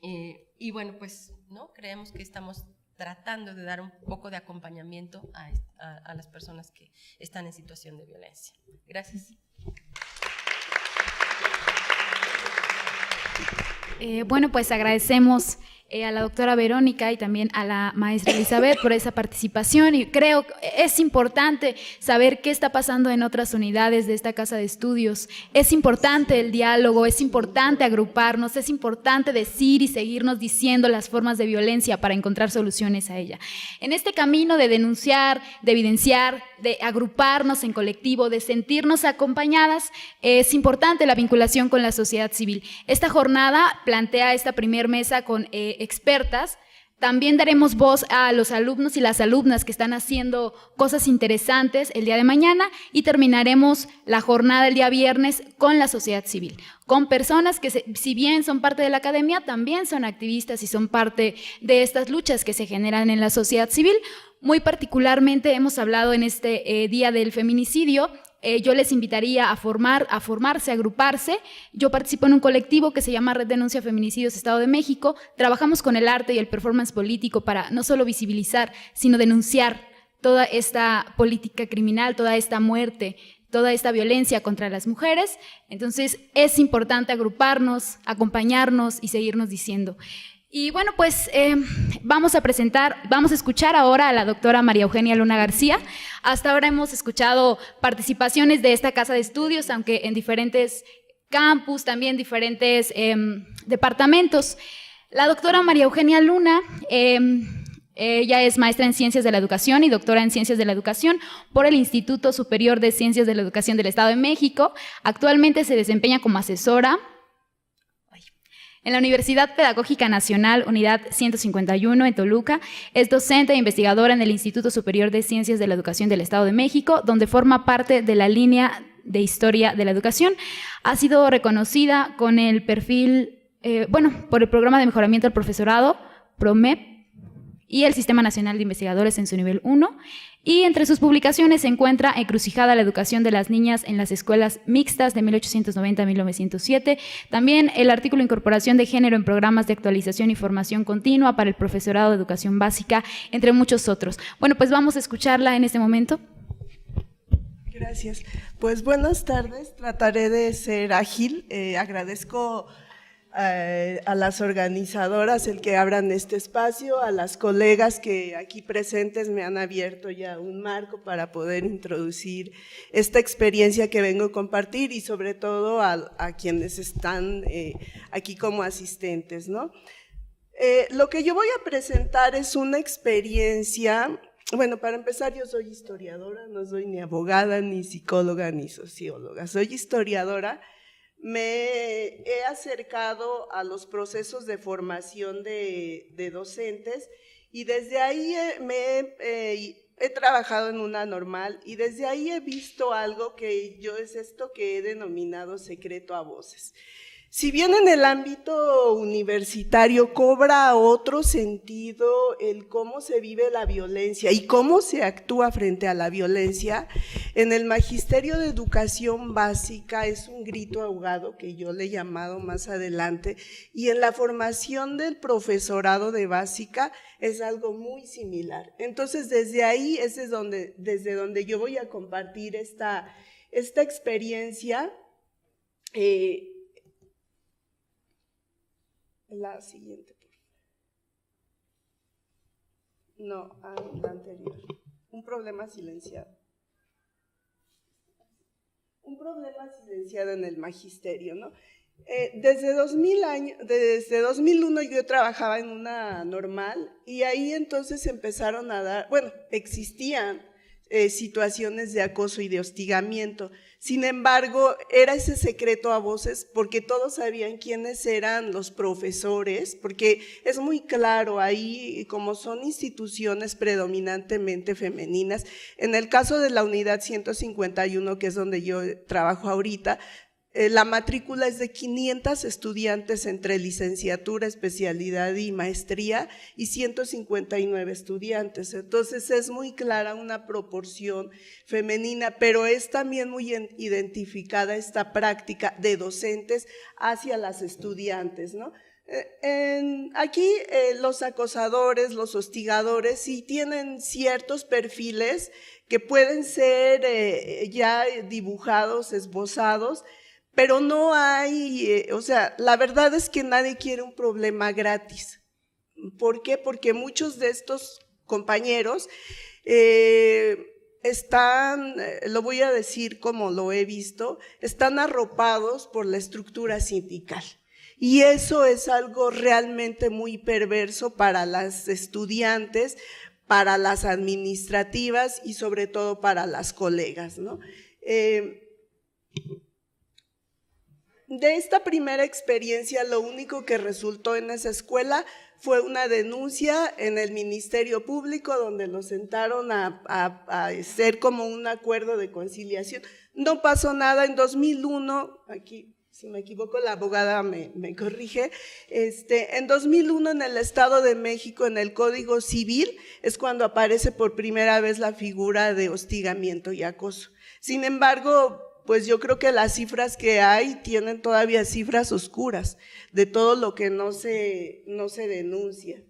Y bueno, pues, ¿no?, creemos que estamos tratando de dar un poco de acompañamiento a las personas que están en situación de violencia. Gracias. Bueno, pues agradecemos a la doctora Verónica y también a la maestra Elizabeth por esa participación, y creo que es importante saber qué está pasando en otras unidades de esta casa de estudios. Es importante el diálogo, es importante agruparnos, es importante decir y seguirnos diciendo las formas de violencia para encontrar soluciones a ella. En este camino de denunciar, de evidenciar, de agruparnos en colectivo, de sentirnos acompañadas, es importante la vinculación con la sociedad civil. Esta jornada plantea esta primer mesa con expertas. También daremos voz a los alumnos y las alumnas que están haciendo cosas interesantes el día de mañana, y terminaremos la jornada el día viernes con la sociedad civil, con personas que si bien son parte de la academia, también son activistas y son parte de estas luchas que se generan en la sociedad civil. Muy particularmente hemos hablado en este día del feminicidio. Yo les invitaría a formarse, a agruparse. Yo participo en un colectivo que se llama Red Denuncia Feminicidios Estado de México. Trabajamos con el arte y el performance político para no solo visibilizar, sino denunciar toda esta política criminal, toda esta muerte, toda esta violencia contra las mujeres. Entonces es importante agruparnos, acompañarnos y seguirnos diciendo. Y bueno, pues vamos a escuchar ahora a la doctora María Eugenia Luna García. Hasta ahora hemos escuchado participaciones de esta casa de estudios, aunque en diferentes campus, también diferentes departamentos. La doctora María Eugenia Luna, ella es maestra en Ciencias de la Educación y doctora en Ciencias de la Educación por el Instituto Superior de Ciencias de la Educación del Estado de México. Actualmente se desempeña como asesora en la Universidad Pedagógica Nacional, Unidad 151 en Toluca. Es docente e investigadora en el Instituto Superior de Ciencias de la Educación del Estado de México, donde forma parte de la línea de Historia de la Educación. Ha sido reconocida con el perfil, por el Programa de Mejoramiento del Profesorado, PROMEP, y el Sistema Nacional de Investigadores en su nivel 1. Y entre sus publicaciones se encuentra Encrucijada la educación de las niñas en las escuelas mixtas de 1890 a 1907. También el artículo Incorporación de género en programas de actualización y formación continua para el profesorado de educación básica, entre muchos otros. Bueno, pues vamos a escucharla en este momento. Gracias. Pues buenas tardes. Trataré de ser ágil. Agradezco a las organizadoras el que abran este espacio, a las colegas que aquí presentes me han abierto ya un marco para poder introducir esta experiencia que vengo a compartir, y sobre todo a quienes están aquí como asistentes, ¿no? Lo que yo voy a presentar es una experiencia. Bueno, para empezar, yo soy historiadora, no soy ni abogada, ni psicóloga, ni socióloga, soy historiadora. Me he acercado a los procesos de formación de docentes, y desde ahí he trabajado en una normal, y desde ahí he visto algo que es esto que he denominado secreto a voces. Si bien en el ámbito universitario cobra otro sentido el cómo se vive la violencia y cómo se actúa frente a la violencia, en el Magisterio de Educación Básica es un grito ahogado, que yo le he llamado más adelante, y en la formación del profesorado de básica es algo muy similar. Entonces, desde ahí desde donde yo voy a compartir esta experiencia. La siguiente. No, la anterior. Un problema silenciado. Un problema silenciado en el magisterio, ¿no? Desde 2001 yo trabajaba en una normal, y ahí entonces empezaron a existían situaciones de acoso y de hostigamiento. Sin embargo, era ese secreto a voces porque todos sabían quiénes eran los profesores, porque es muy claro ahí, como son instituciones predominantemente femeninas. En el caso de la unidad 151, que es donde yo trabajo ahorita, la matrícula es de 500 estudiantes entre licenciatura, especialidad y maestría, y 159 estudiantes. Entonces es muy clara una proporción femenina, pero es también muy identificada esta práctica de docentes hacia las estudiantes, ¿no? Aquí los acosadores, los hostigadores sí tienen ciertos perfiles que pueden ser ya dibujados, esbozados, pero no hay, o sea, la verdad es que nadie quiere un problema gratis. ¿Por qué? Porque muchos de estos compañeros están, lo voy a decir como lo he visto, están arropados por la estructura sindical. Y eso es algo realmente muy perverso para las estudiantes, para las administrativas y sobre todo para las colegas, ¿no? De esta primera experiencia, lo único que resultó en esa escuela fue una denuncia en el Ministerio Público, donde lo sentaron a hacer como un acuerdo de conciliación. No pasó nada. En 2001, aquí si me equivoco la abogada me corrige, en 2001 en el Estado de México, en el Código Civil, es cuando aparece por primera vez la figura de hostigamiento y acoso. Sin embargo, pues yo creo que las cifras que hay tienen todavía cifras oscuras de todo lo que no se denuncia.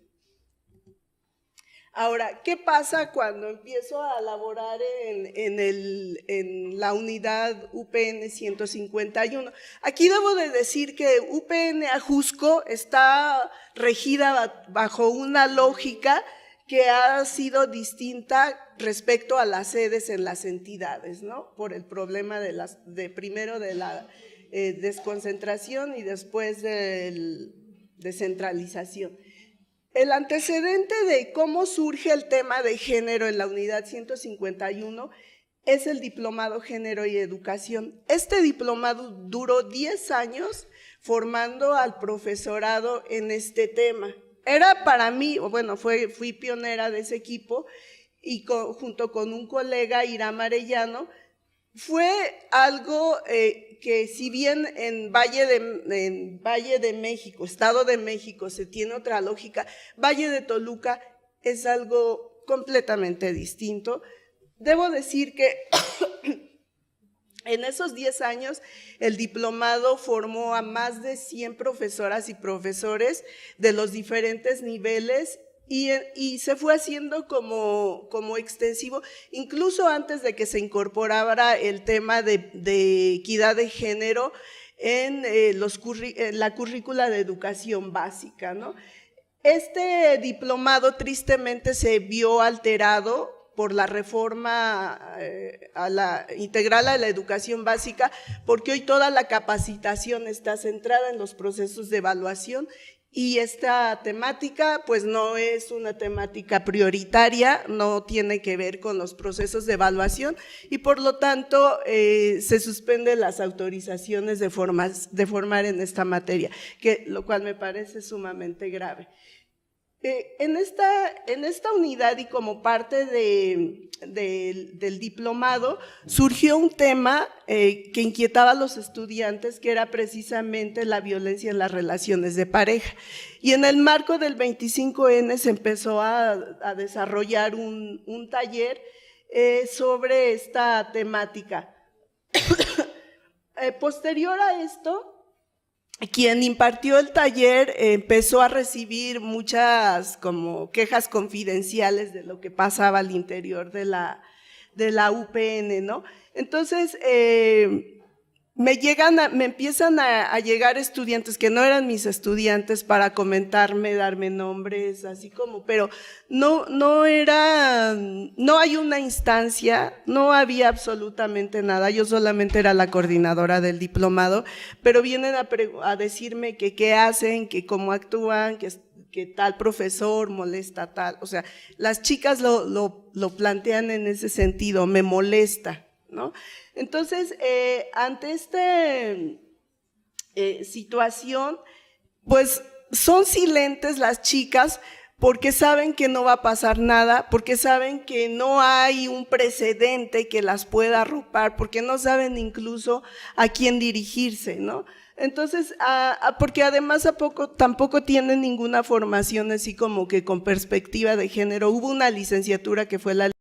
Ahora, ¿qué pasa cuando empiezo a laborar en la unidad UPN 151? Aquí debo de decir que UPN Ajusco está regida bajo una lógica que ha sido distinta respecto a las sedes en las entidades, ¿no? Por el problema primero de la desconcentración y después de descentralización. El antecedente de cómo surge el tema de género en la unidad 151 es el diplomado Género y Educación. Este diplomado duró 10 años formando al profesorado en este tema. Era para mí, bueno, fui pionera de ese equipo y junto con un colega, Irán Arellano, fue algo que si bien en Valle de México, Estado de México, se tiene otra lógica, Valle de Toluca es algo completamente distinto. Debo decir que en esos 10 años el diplomado formó a más de 100 profesoras y profesores de los diferentes niveles y se fue haciendo como extensivo, incluso antes de que se incorporara el tema de equidad de género en la currícula de educación básica, ¿no? Este diplomado tristemente se vio alterado por la reforma integral a la educación básica, porque hoy toda la capacitación está centrada en los procesos de evaluación y esta temática pues no es una temática prioritaria, no tiene que ver con los procesos de evaluación y por lo tanto se suspenden las autorizaciones de formar en esta materia, lo cual me parece sumamente grave. En esta unidad y como parte del diplomado surgió un tema que inquietaba a los estudiantes, que era precisamente la violencia en las relaciones de pareja. Y en el marco del 25N se empezó a desarrollar un taller sobre esta temática. Posterior a esto, quien impartió el taller empezó a recibir muchas como quejas confidenciales de lo que pasaba al interior de la UPN, ¿no? Entonces, me empiezan a llegar estudiantes que no eran mis estudiantes para comentarme, darme nombres, así como, pero no hay una instancia, no había absolutamente nada, yo solamente era la coordinadora del diplomado, pero vienen a decirme que qué hacen, que cómo actúan, que tal profesor molesta tal, o sea, las chicas lo plantean en ese sentido, me molesta, ¿no? Entonces, ante esta situación, pues son silentes las chicas porque saben que no va a pasar nada, porque saben que no hay un precedente que las pueda arropar, porque no saben incluso a quién dirigirse, ¿no? Entonces, porque además tampoco tienen ninguna formación así como que con perspectiva de género. Hubo una licenciatura que fue la